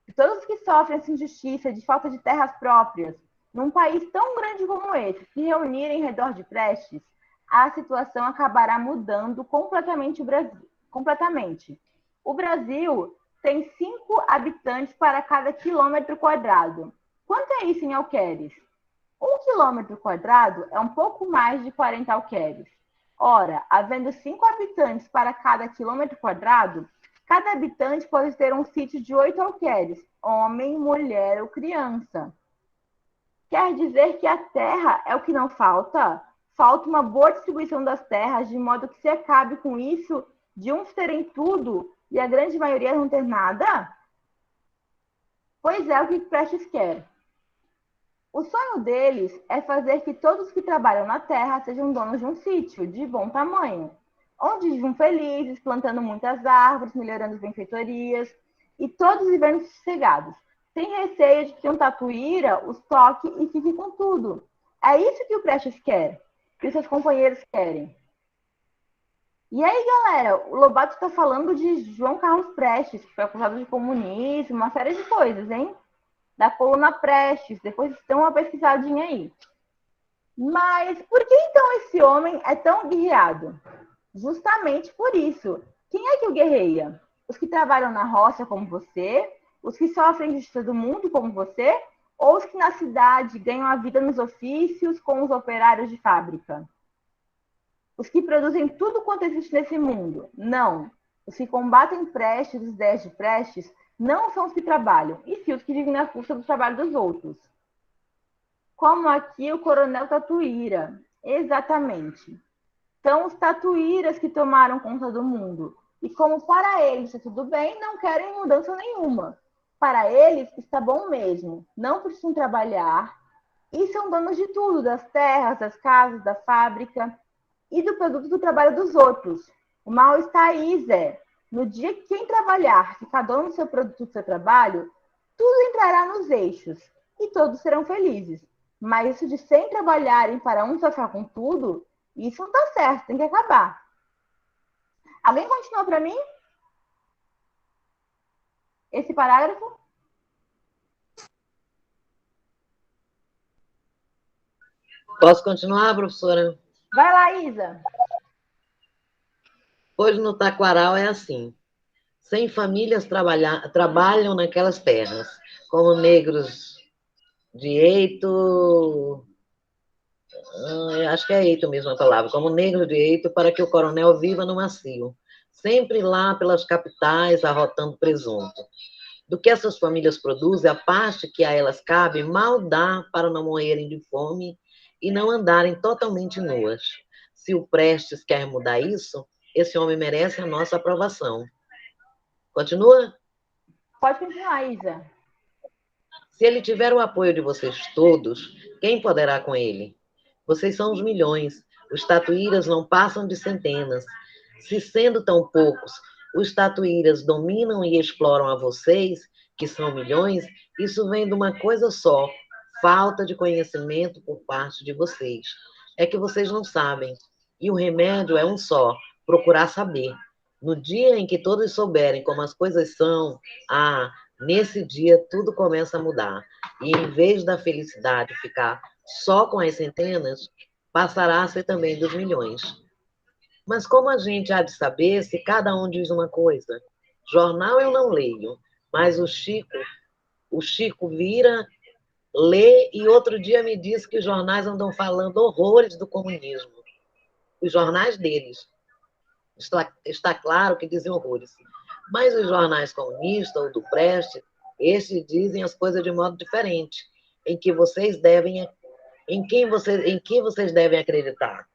Speaker 1: Que todos os que sofrem essa injustiça de falta de terras próprias, num país tão grande como esse, se reunirem em redor de Prestes, a situação acabará mudando completamente o Brasil. Completamente. O Brasil tem 5 habitantes para cada quilômetro quadrado. Quanto é isso em alqueires? 1 quilômetro quadrado é um pouco mais de 40 alqueires. Ora, havendo 5 habitantes para cada quilômetro quadrado, cada habitante pode ter um sítio de 8 alqueires, homem, mulher ou criança. Quer dizer que a terra é o que não falta? Falta uma boa distribuição das terras, de modo que se acabe com isso de uns terem tudo e a grande maioria não ter nada? Pois é o que Prestes quer. O sonho deles é fazer que todos que trabalham na terra sejam donos de um sítio de bom tamanho, onde vivam felizes, plantando muitas árvores, melhorando as benfeitorias, e todos vivendo sossegados, sem receio de que um Tatuíra os toque e fique com tudo. É isso que o Prestes quer, que os seus companheiros querem. E aí, galera, o Lobato está falando de João Carlos Prestes, que foi acusado de comunismo, uma série de coisas, hein? Da coluna Prestes, depois dão uma pesquisadinha aí. Mas por que então esse homem é tão guerreado? Justamente por isso. Quem é que o guerreia? Os que trabalham na roça como você, os que sofrem injustiça do mundo como você, ou os que na cidade ganham a vida nos ofícios com os operários de fábrica? Os que produzem tudo quanto existe nesse mundo? Não. Os que combatem Prestes, as ideias de Prestes, não são os que trabalham, e sim os que vivem na força do trabalho dos outros. Como aqui o coronel Tatuíra. Exatamente. São os tatuíras que tomaram conta do mundo. E como para eles está tudo bem, não querem mudança nenhuma. Para eles está bom mesmo. Não precisam trabalhar. E são donos de tudo, das terras, das casas, da fábrica e do produto do trabalho dos outros. O mal está aí, Zé. No dia que quem trabalhar ficar dono do seu produto, do seu trabalho, tudo entrará nos eixos e todos serão felizes. Mas isso de sem trabalharem para um só ficar com tudo, isso não está certo, tem que acabar. Alguém continua para mim? Esse parágrafo?
Speaker 10: Posso continuar, professora?
Speaker 1: Vai lá, Isa.
Speaker 10: Hoje no Taquaral é assim. 100 famílias trabalham naquelas terras, como negros de Eito, acho que é Eito mesmo a palavra, como negros de Eito, para que o coronel viva no macio, sempre lá pelas capitais, arrotando presunto. Do que essas famílias produzem, a parte que a elas cabe mal dá para não morrerem de fome e não andarem totalmente nuas. Se o Prestes quer mudar isso, esse homem merece a nossa aprovação. Continua?
Speaker 1: Pode continuar, Isa.
Speaker 10: Se ele tiver o apoio de vocês todos, quem poderá com ele? Vocês são os milhões. Os tatuíras não passam de centenas. Se sendo tão poucos, os tatuíras dominam e exploram a vocês, que são milhões, isso vem de uma coisa só: falta de conhecimento por parte de vocês. É que vocês não sabem. E o remédio é um só: procurar saber. No dia em que todos souberem como as coisas são, nesse dia tudo começa a mudar. E em vez da felicidade ficar só com as centenas, passará a ser também dos milhões. Mas como a gente há de saber se cada um diz uma coisa? Jornal eu não leio, mas o Chico vira, lê e outro dia me disse que os jornais andam falando horrores do comunismo. Os jornais deles. Está claro que dizem horrores. Mas os jornais comunistas ou do Prestes, esses dizem as coisas de modo diferente, em que vocês devem acreditar?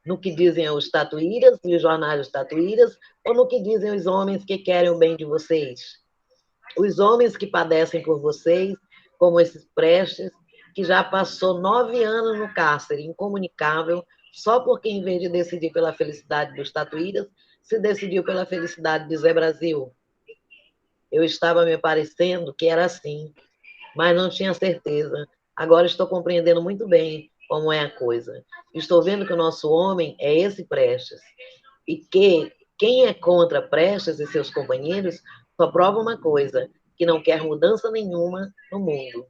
Speaker 10: No que dizem os tatuíras e os jornais dos tatuíras, ou no que dizem os homens que querem o bem de vocês? Os homens que padecem por vocês, como esses Prestes, que já passou 9 anos no cárcere, incomunicável, só porque, em vez de decidir pela felicidade dos tatuíras, se decidiu pela felicidade de Zé Brasil. Eu estava me parecendo que era assim, mas não tinha certeza. Agora estou compreendendo muito bem como é a coisa. Estou vendo que o nosso homem é esse Prestes, e que quem é contra Prestes e seus companheiros só prova uma coisa: que não quer mudança nenhuma no mundo,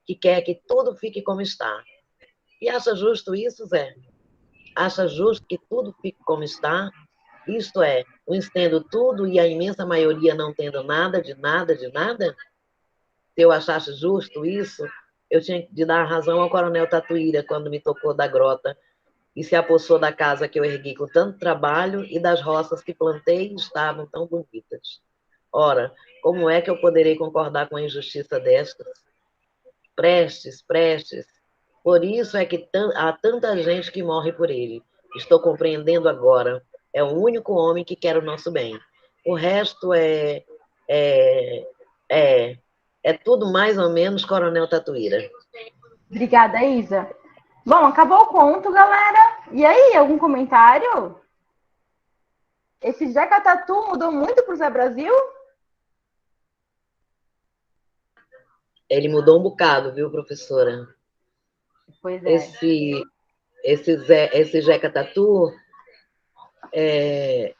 Speaker 10: que quer que tudo fique como está. E acha justo isso, Zé? Acha justo que tudo fique como está? Isto é, uns tendo tudo e a imensa maioria não tendo nada, de nada, de nada? Se eu achasse justo isso, eu tinha de dar razão ao coronel Tatuíra quando me tocou da grota e se apossou da casa que eu ergui com tanto trabalho e das roças que plantei e estavam tão bonitas. Ora, como é que eu poderei concordar com a injustiça destas? Prestes, Prestes. Por isso é que há tanta gente que morre por ele. Estou compreendendo agora. É o único homem que quer o nosso bem. O resto é tudo mais ou menos Coronel Tatuíra.
Speaker 1: Obrigada, Isa. Bom, acabou o conto, galera. E aí, algum comentário? Esse Zeca Tatu mudou muito pro Zé Brasil?
Speaker 10: Ele mudou um bocado, viu, professora?
Speaker 1: Pois é.
Speaker 10: Esse Zeca Tatu é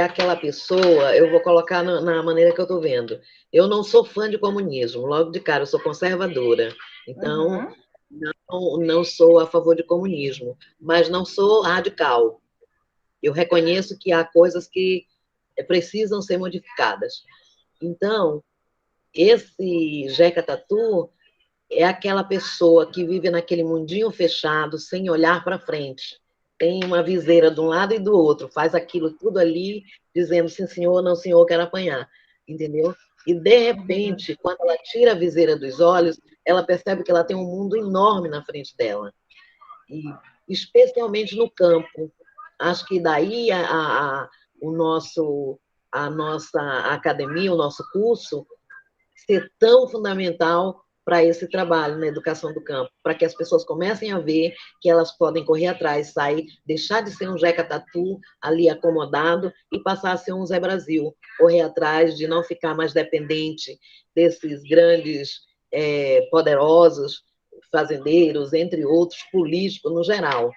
Speaker 10: aquela pessoa, eu vou colocar na maneira que eu estou vendo. Eu não sou fã de comunismo, logo de cara, eu sou conservadora. Então, não sou a favor de comunismo, mas não sou radical. Eu reconheço que há coisas que precisam ser modificadas. Então, esse Jeca Tatu é aquela pessoa que vive naquele mundinho fechado, sem olhar para frente. Tem uma viseira de um lado e do outro, faz aquilo tudo ali, dizendo sim, senhor, não, senhor, quero apanhar. Entendeu? E, de repente, quando ela tira a viseira dos olhos, ela percebe que ela tem um mundo enorme na frente dela. E, especialmente no campo. Acho que daí a nossa academia, o nosso curso, ser tão fundamental para esse trabalho na educação do campo, para que as pessoas comecem a ver que elas podem correr atrás, sair, deixar de ser um Jeca Tatu ali acomodado e passar a ser um Zé Brasil, correr atrás de não ficar mais dependente desses grandes poderosos, fazendeiros, entre outros, políticos no geral,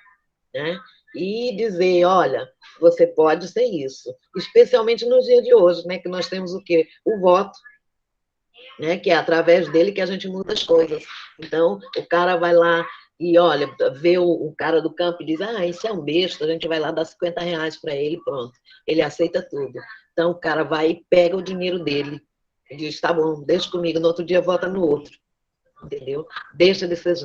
Speaker 10: né? E dizer, olha, você pode ser isso, especialmente no dia de hoje, né, que nós temos o quê? O voto, né, que é através dele que a gente muda as coisas. Então, o cara vai lá e, olha, vê o cara do campo e diz, isso é um besta, a gente vai lá dar R$ 50 para ele, pronto. Ele aceita tudo. Então, o cara vai e pega o dinheiro dele e diz, tá bom, deixa comigo, no outro dia vota no outro. Entendeu? Deixa de ser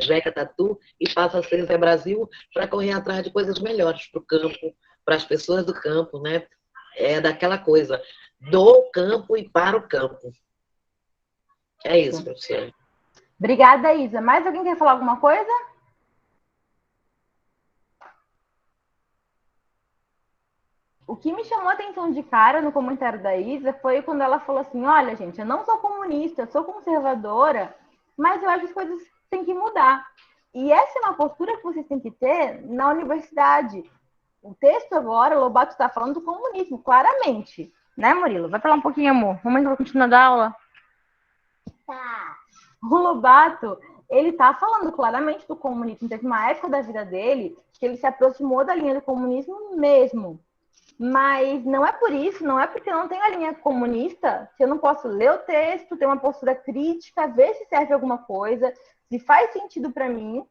Speaker 10: Jeca Tatu e passa a ser Zé Brasil para correr atrás de coisas melhores para o campo, para as pessoas do campo, né? É daquela coisa, do campo e para o campo. É isso, professora.
Speaker 1: Obrigada, Isa. Mais alguém quer falar alguma coisa? O que me chamou a atenção de cara no comentário da Isa foi quando ela falou assim, olha, gente, eu não sou comunista, eu sou conservadora, mas eu acho que as coisas têm que mudar. E essa é uma postura que vocês têm que ter na universidade. O texto agora, o Lobato está falando do comunismo, claramente. Né, Murilo? Vai falar um pouquinho, amor. Vamos continuar da aula. Tá. O Lobato, ele tá falando claramente do comunismo. Teve uma época da vida dele que ele se aproximou da linha do comunismo mesmo. Mas não é por isso, não é porque eu não tenho a linha comunista que eu não posso ler o texto, ter uma postura crítica, ver se serve alguma coisa, se faz sentido para mim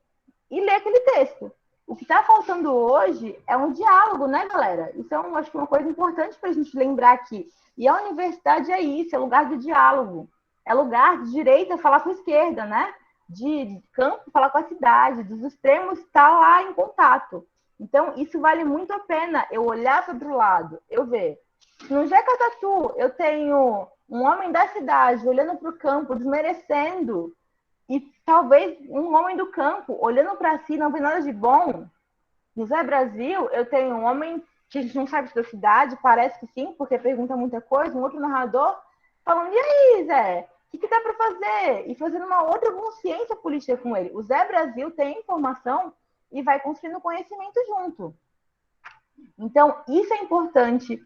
Speaker 1: e ler aquele texto. O que está faltando hoje é um diálogo, né, galera? Isso é, acho que uma coisa importante para a gente lembrar aqui. E a universidade é isso, é lugar de diálogo. É lugar de direita falar com a esquerda, né? De campo falar com a cidade, dos extremos estar lá em contato. Então, isso vale muito a pena eu olhar para o lado, eu ver. No Jeca Tatu, eu tenho um homem da cidade olhando para o campo, desmerecendo, e talvez um homem do campo olhando para si, não vê nada de bom. No Zé Brasil, eu tenho um homem que a gente não sabe da cidade, parece que sim, porque pergunta muita coisa, um outro narrador, falando, e aí, Zé? O que dá para fazer? E fazendo uma outra consciência política com ele. O Zé Brasil tem informação e vai construindo conhecimento junto. Então, isso é importante.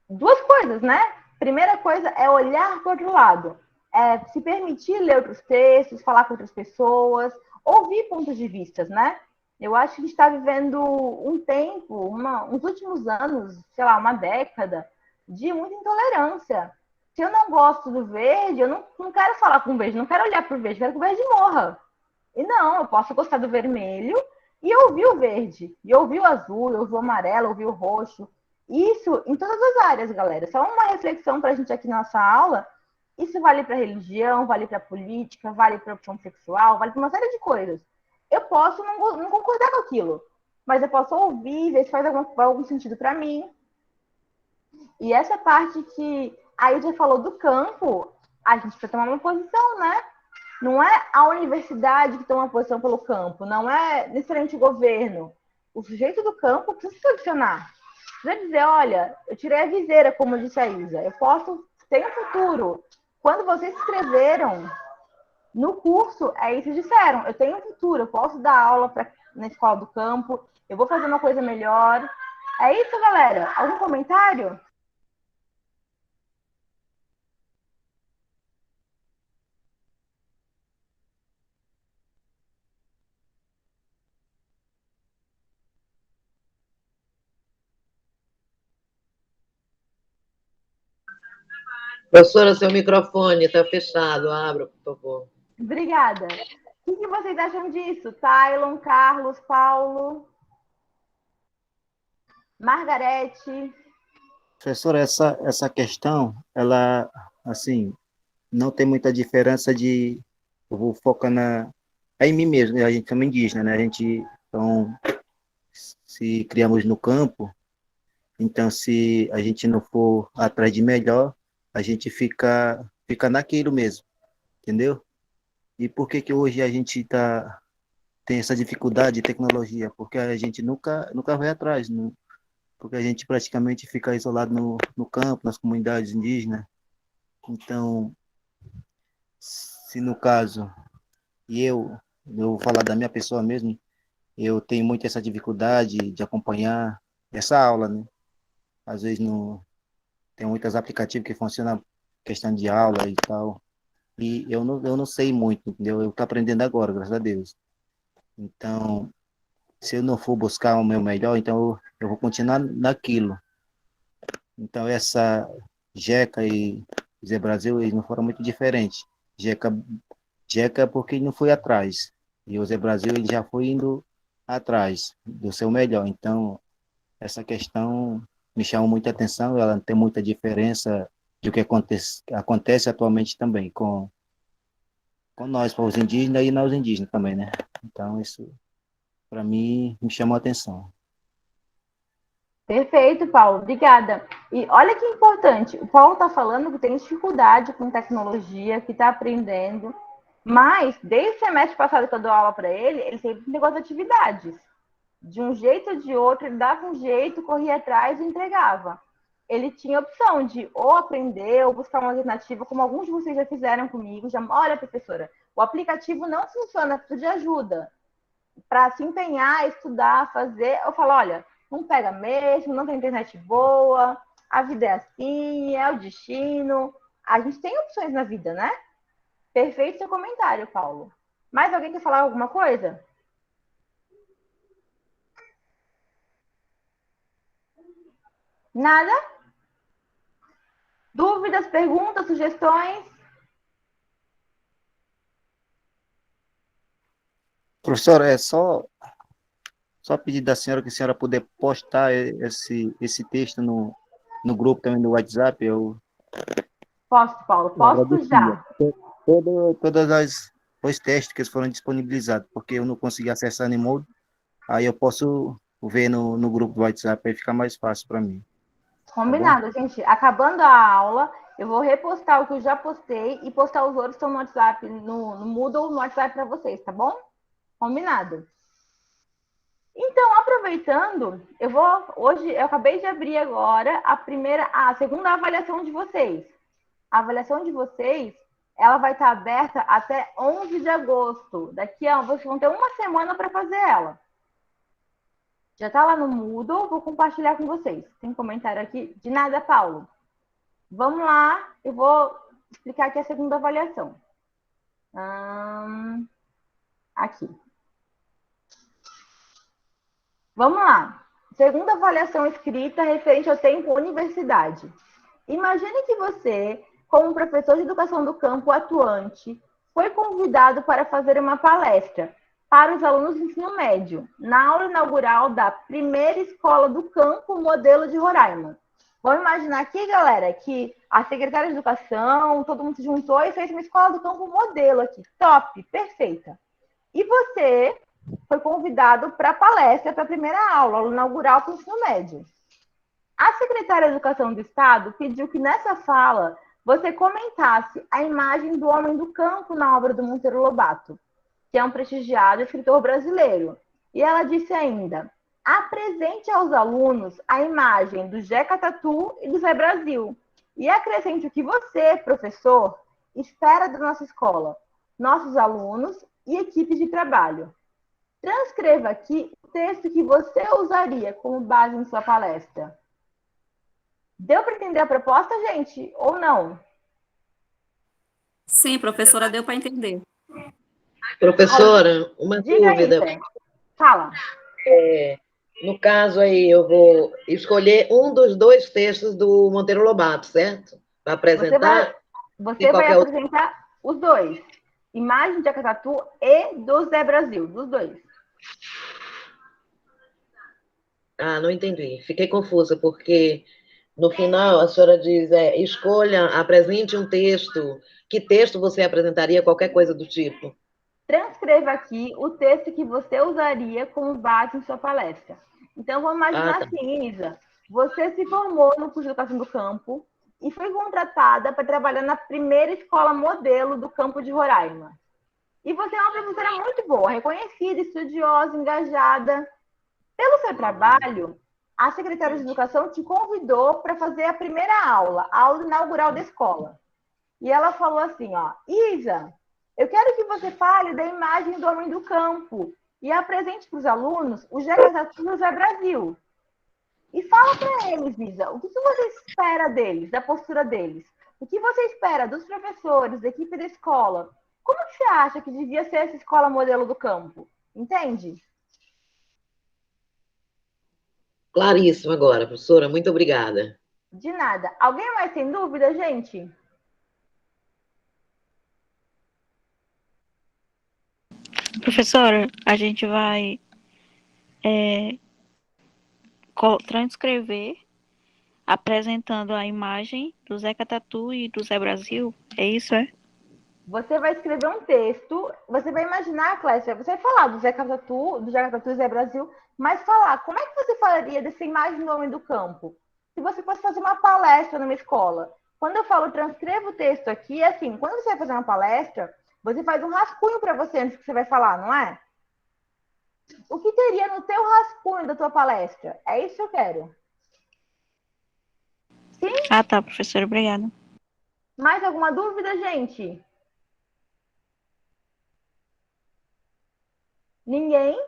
Speaker 1: Duas coisas, né? Primeira coisa é olhar para o outro lado. É se permitir ler outros textos, falar com outras pessoas, ouvir pontos de vista, né? Eu acho que a gente está vivendo um tempo, uns últimos anos, sei lá, uma década, de muita intolerância. Se eu não gosto do verde, eu não quero falar com o verde, não quero olhar para o verde, quero que o verde morra. E não, eu posso gostar do vermelho e ouvir o verde, e ouvir o azul, ouvir o amarelo, ouvir o roxo. Isso em todas as áreas, galera. Só uma reflexão para a gente aqui na nossa aula. Isso vale para religião, vale para política, vale para opção sexual, vale para uma série de coisas. Eu posso não concordar com aquilo, mas eu posso ouvir, ver se faz algum sentido para mim. E essa parte que a Ida falou do campo, a gente precisa tomar uma posição, né? Não é a universidade que toma uma posição pelo campo, não é necessariamente o governo. O sujeito do campo precisa se posicionar. Precisa dizer, olha, eu tirei a viseira, como disse a Isa, eu posso ter um futuro. Quando vocês escreveram no curso, é isso que disseram, eu tenho um futuro, eu posso dar aula na escola do campo, eu vou fazer uma coisa melhor. É isso, galera? Algum comentário?
Speaker 10: Professora, seu microfone está fechado. Abra, por favor.
Speaker 1: Obrigada. O que vocês acham disso? Tailon, Carlos, Paulo? Margarete.
Speaker 8: Professora, essa questão, ela, assim, não tem muita diferença de... Eu vou focar é em mim mesmo, né? A gente também indígena, né? A gente, então, se criamos no campo, então se a gente não for atrás de melhor, a gente fica naquilo mesmo, entendeu? E por que que hoje a gente tem essa dificuldade de tecnologia? Porque a gente nunca vai atrás, porque a gente praticamente fica isolado no campo, nas comunidades indígenas. Então, se no caso, e eu vou falar da minha pessoa mesmo, eu tenho muito essa dificuldade de acompanhar essa aula, né? Às vezes não tem muitos aplicativos que funcionam questão de aula e tal. E eu não sei muito, entendeu? Eu estou aprendendo agora, graças a Deus. Então, se eu não for buscar o meu melhor, então eu vou continuar naquilo. Então, essa Jeca e Zé Brasil, eles não foram muito diferentes. Jeca porque não foi atrás. E o Zé Brasil, ele já foi indo atrás do seu melhor. Então, essa questão me chama muita atenção, ela não tem muita diferença do que acontece atualmente também com nós, povos indígenas, e nós indígenas também, né? Então, isso, para mim, me chamou a atenção.
Speaker 1: Perfeito, Paulo. Obrigada. E olha que importante. O Paulo está falando que tem dificuldade com tecnologia, que está aprendendo. Mas, desde o semestre passado que eu dou aula para ele sempre entregou as atividades. De um jeito ou de outro, ele dava um jeito, corria atrás e entregava. Ele tinha a opção de ou aprender ou buscar uma alternativa, como alguns de vocês já fizeram comigo. Olha, professora, o aplicativo não funciona, preciso de ajuda. Para se empenhar, estudar, fazer, eu falo, olha, não pega mesmo, não tem internet boa, a vida é assim, é o destino. A gente tem opções na vida, né? Perfeito seu comentário, Paulo. Mais alguém quer falar alguma coisa? Nada? Dúvidas, perguntas, sugestões?
Speaker 8: Professor, é só pedir da senhora que a senhora puder postar esse texto no grupo também do WhatsApp,
Speaker 1: Posso, Paulo?
Speaker 8: eu
Speaker 1: Posso já.
Speaker 8: agradecia. Os testes que foram disponibilizados, porque eu não consegui acessar no Moodle, aí eu posso ver no grupo do WhatsApp, aí fica mais fácil para mim.
Speaker 1: Combinado, gente. Acabando a aula, eu vou repostar o que eu já postei e postar os outros que estão no WhatsApp, no Moodle, no WhatsApp para vocês, tá bom? Combinado. Então, aproveitando, hoje eu acabei de abrir agora a segunda avaliação de vocês. A avaliação de vocês, ela vai estar aberta até 11 de agosto. Vocês vão ter uma semana para fazer ela. Já está lá no Moodle, vou compartilhar com vocês. Tem comentário aqui? De nada, Paulo. Vamos lá, eu vou explicar aqui a segunda avaliação. Aqui. Vamos lá. Segunda avaliação escrita referente ao tempo universidade. Imagine que você, como professor de educação do campo atuante, foi convidado para fazer uma palestra para os alunos do ensino médio, na aula inaugural da primeira escola do campo modelo de Roraima. Vamos imaginar aqui, galera, que a secretária de educação, todo mundo se juntou e fez uma escola do campo modelo aqui. Top, perfeita. E você foi convidado para a palestra, para a primeira aula inaugural para o ensino médio. A secretária de Educação do Estado pediu que nessa fala você comentasse a imagem do homem do campo na obra do Monteiro Lobato, que é um prestigiado escritor brasileiro. E ela disse ainda: apresente aos alunos a imagem do Jeca Tatu e do Zé Brasil. E acrescente o que você, professor, espera da nossa escola, nossos alunos e equipes de trabalho. Transcreva aqui o texto que você usaria como base em sua palestra. Deu para entender a proposta, gente? Ou não?
Speaker 7: Sim, professora, deu para entender.
Speaker 10: Professora, uma
Speaker 1: Diga
Speaker 10: dúvida.
Speaker 1: aí, fala.
Speaker 10: No caso aí, eu vou escolher um dos dois textos do Monteiro Lobato, certo? Para apresentar?
Speaker 1: Você vai apresentar os dois. Imagem de Jeca Tatu e do Zé Brasil, dos dois.
Speaker 10: Ah, não entendi. Fiquei confusa, porque no final a senhora diz, escolha, apresente um texto. Que texto você apresentaria? Qualquer coisa do tipo.
Speaker 1: Transcreva aqui o texto que você usaria como base em sua palestra. Então, vamos
Speaker 10: Ah,
Speaker 1: imaginar
Speaker 10: tá.
Speaker 1: assim, Isa, você se formou no curso de educação do campo e foi contratada para trabalhar na primeira escola modelo do campo de Roraima. E você é uma professora muito boa, reconhecida, estudiosa, engajada. Pelo seu trabalho, a secretária de Educação te convidou para fazer a primeira aula, a aula inaugural da escola. E ela falou assim, ó, Isa, eu quero que você fale da imagem do homem do campo e apresente para os alunos o Jeca Tatu e o Zé Brasil. E fala para eles, Isa, o que você espera deles, da postura deles? O que você espera dos professores, da equipe da escola? Como que você acha que devia ser essa escola modelo do campo? Entende?
Speaker 10: Claríssimo agora, professora. Muito obrigada.
Speaker 1: De nada. Alguém mais tem dúvida, gente?
Speaker 3: Professora, a gente vai transcrever apresentando a imagem do Zeca Tatu e do Zé Brasil. É isso, é?
Speaker 1: Você vai escrever um texto, você vai imaginar, Clécia, você vai falar do Zeca Tatu e Zé Brasil, mas falar como é que você falaria dessa imagem do homem do campo? Se você fosse fazer uma palestra numa escola. Quando eu falo transcreva o texto aqui, é assim, quando você vai fazer uma palestra, você faz um rascunho para você antes que você vai falar, não é? O que teria no teu rascunho da tua palestra? É isso que eu quero. Sim?
Speaker 3: Ah, tá, professora, obrigada.
Speaker 1: Mais alguma dúvida, gente? Ninguém?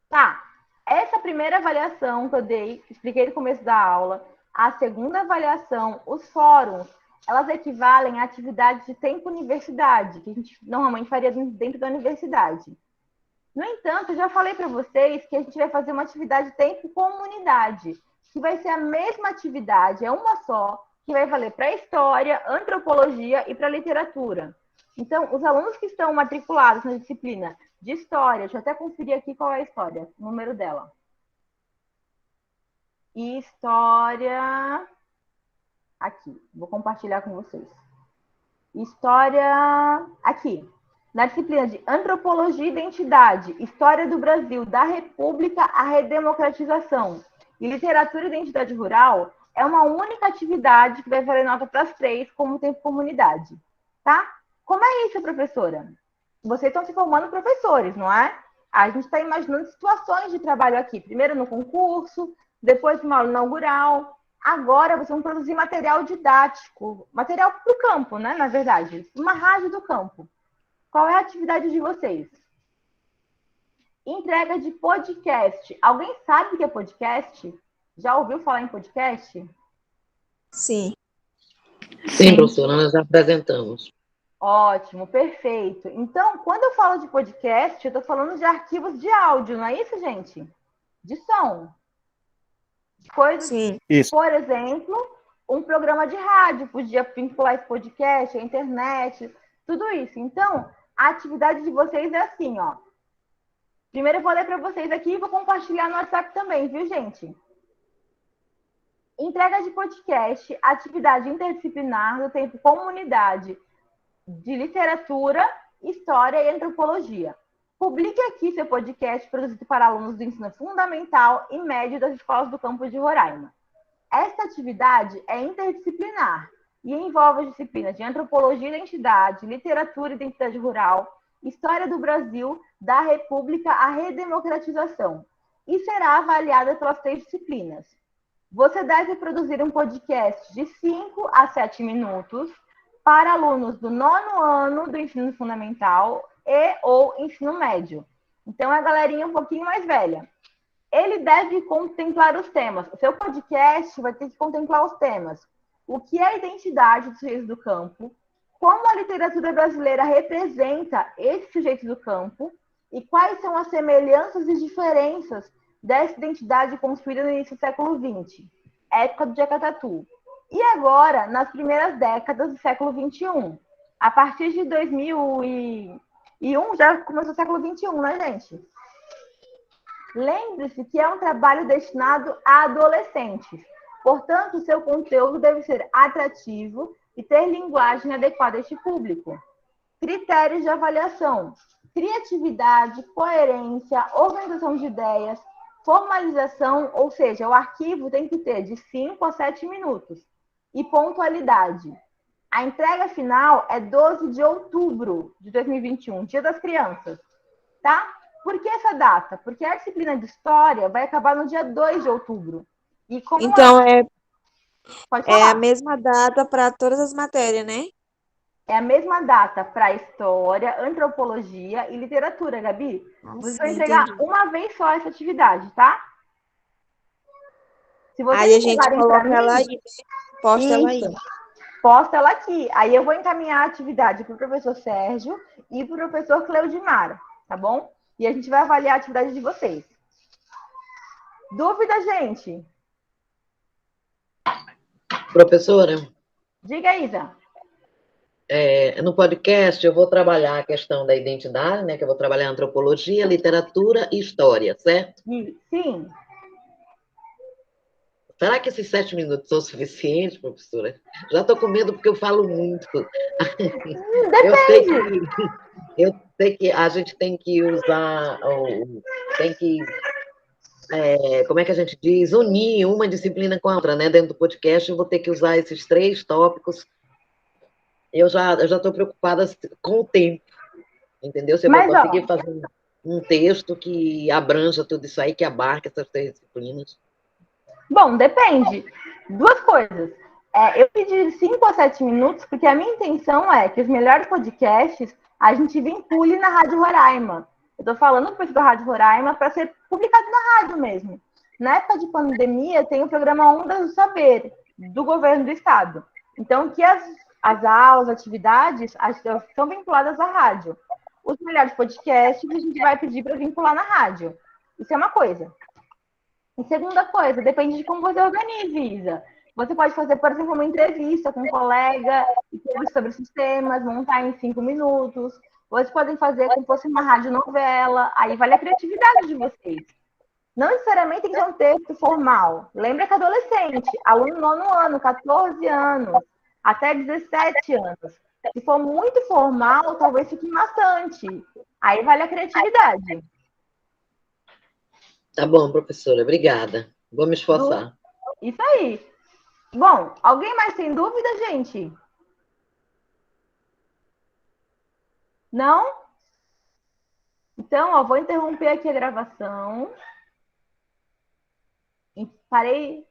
Speaker 1: Tá. Essa primeira avaliação que eu dei, expliquei no começo da aula, a segunda avaliação, os fóruns, elas equivalem a atividades de tempo universidade, que a gente normalmente faria dentro da universidade. No entanto, eu já falei para vocês que a gente vai fazer uma atividade de tempo comunidade, que vai ser a mesma atividade, é uma só, que vai valer para história, antropologia e para literatura. Então, os alunos que estão matriculados na disciplina de história, deixa eu até conferir aqui qual é a história, o número dela. História. Aqui, vou compartilhar com vocês. História. Aqui. Na disciplina de Antropologia e Identidade, História do Brasil, da República à Redemocratização e Literatura e Identidade Rural, é uma única atividade que vai valer nota para as 3 como tempo comunidade. Tá? Como é isso, professora? Vocês estão se formando professores, não é? A gente está imaginando situações de trabalho aqui. Primeiro no concurso, depois numa aula inaugural. Agora vocês vão produzir material didático, material para o campo, né? Na verdade, uma rádio do campo. Qual é a atividade de vocês? Entrega de podcast. Alguém sabe o que é podcast? Já ouviu falar em podcast?
Speaker 2: Sim.
Speaker 10: Sim, professora, nós apresentamos.
Speaker 1: Ótimo, perfeito. Então, quando eu falo de podcast, eu estou falando de arquivos de áudio, não é isso, gente? De som. Coisas,
Speaker 2: Sim.
Speaker 8: Isso.
Speaker 1: por exemplo, um programa de rádio podia vincular esse podcast, a internet, tudo isso. Então, a atividade de vocês é assim, ó. Primeiro eu vou ler para vocês aqui e vou compartilhar no WhatsApp também, viu, gente? Entrega de podcast, atividade interdisciplinar do tempo comunidade de literatura, história e antropologia. Publique aqui seu podcast produzido para alunos do ensino fundamental e médio das escolas do campus de Roraima. Esta atividade é interdisciplinar e envolve as disciplinas de antropologia e identidade, literatura e identidade rural, história do Brasil, da República à redemocratização, e será avaliada pelas 3 disciplinas. Você deve produzir um podcast de 5 a 7 minutos para alunos do 9º ano do ensino fundamental e ou ensino médio. Então, é a galerinha um pouquinho mais velha. Ele deve contemplar os temas. O seu podcast vai ter que contemplar os temas. O que é a identidade dos sujeitos do campo, como a literatura brasileira representa esses sujeitos do campo e quais são as semelhanças e diferenças dessa identidade construída no início do século XX, época do Jeca Tatu. E agora, nas primeiras décadas do século XXI. A partir de 2001, já começou o século XXI, né, gente? Lembre-se que é um trabalho destinado a adolescentes. Portanto, seu conteúdo deve ser atrativo e ter linguagem adequada a este público. Critérios de avaliação: criatividade, coerência, organização de ideias, formalização, ou seja, o arquivo tem que ter de 5 a 7 minutos, e pontualidade. A entrega final é 12 de outubro de 2021, Dia das Crianças, tá? Por que essa data? Porque a disciplina de História vai acabar no dia 2 de outubro. E como
Speaker 2: Então,
Speaker 1: Pode
Speaker 2: é a
Speaker 1: falar.
Speaker 2: mesma data para todas as matérias, né?
Speaker 1: É a mesma data para História, Antropologia e Literatura, Gabi. Você vai
Speaker 2: Sim,
Speaker 1: entregar
Speaker 2: entendi.
Speaker 1: uma vez só essa atividade, tá? Se vocês
Speaker 2: Aí a gente
Speaker 1: entregarem para
Speaker 2: coloca ela
Speaker 1: mim,
Speaker 2: aí, né? Posta ela aí.
Speaker 1: isso, posta ela aqui. Aí eu vou encaminhar a atividade para o professor Sérgio e para o professor Cleudimar, tá bom? E a gente vai avaliar a atividade de vocês. Dúvida, gente?
Speaker 10: Professora,
Speaker 1: Diga, Isa.
Speaker 10: no podcast eu vou trabalhar a questão da identidade, né? Que eu vou trabalhar antropologia, literatura e história, certo?
Speaker 1: Sim.
Speaker 10: Será que esses 7 minutos são suficientes, professora? Já estou com medo porque eu falo muito.
Speaker 1: Depende.
Speaker 10: Eu sei que a gente tem que usar, tem que, como é que a gente diz? Unir uma disciplina com a outra, né? Dentro do podcast eu vou ter que usar esses 3 tópicos. Eu já estou preocupada com o tempo, entendeu? Se eu vou conseguir fazer um texto que abranja tudo isso aí, que abarque essas 3 disciplinas.
Speaker 1: Bom, depende. Duas coisas. Eu pedi 5 a 7 minutos, porque a minha intenção é que os melhores podcasts a gente vincule na Rádio Roraima. Eu estou falando com o pessoal da Rádio Roraima para ser publicado na rádio mesmo. Na época de pandemia, tem o programa Ondas do Saber, do governo do estado. Então, que as aulas, atividades, são vinculadas à rádio. Os melhores podcasts a gente vai pedir para vincular na rádio. Isso é uma coisa. E segunda coisa, depende de como você organiza, Isa. Você pode fazer, por exemplo, uma entrevista com um colega sobre sistemas, montar em 5 minutos. Vocês podem fazer como se fosse uma radionovela. Aí vale a criatividade de vocês. Não necessariamente tem que ser um texto formal. Lembra que adolescente, aluno 9º ano, 14 anos, até 17 anos. Se for muito formal, talvez fique maçante. Aí vale a criatividade.
Speaker 10: Tá bom, professora, obrigada. Vou me esforçar.
Speaker 1: Isso aí. Bom, alguém mais tem dúvida, gente? Não? Então, vou interromper aqui a gravação. Parei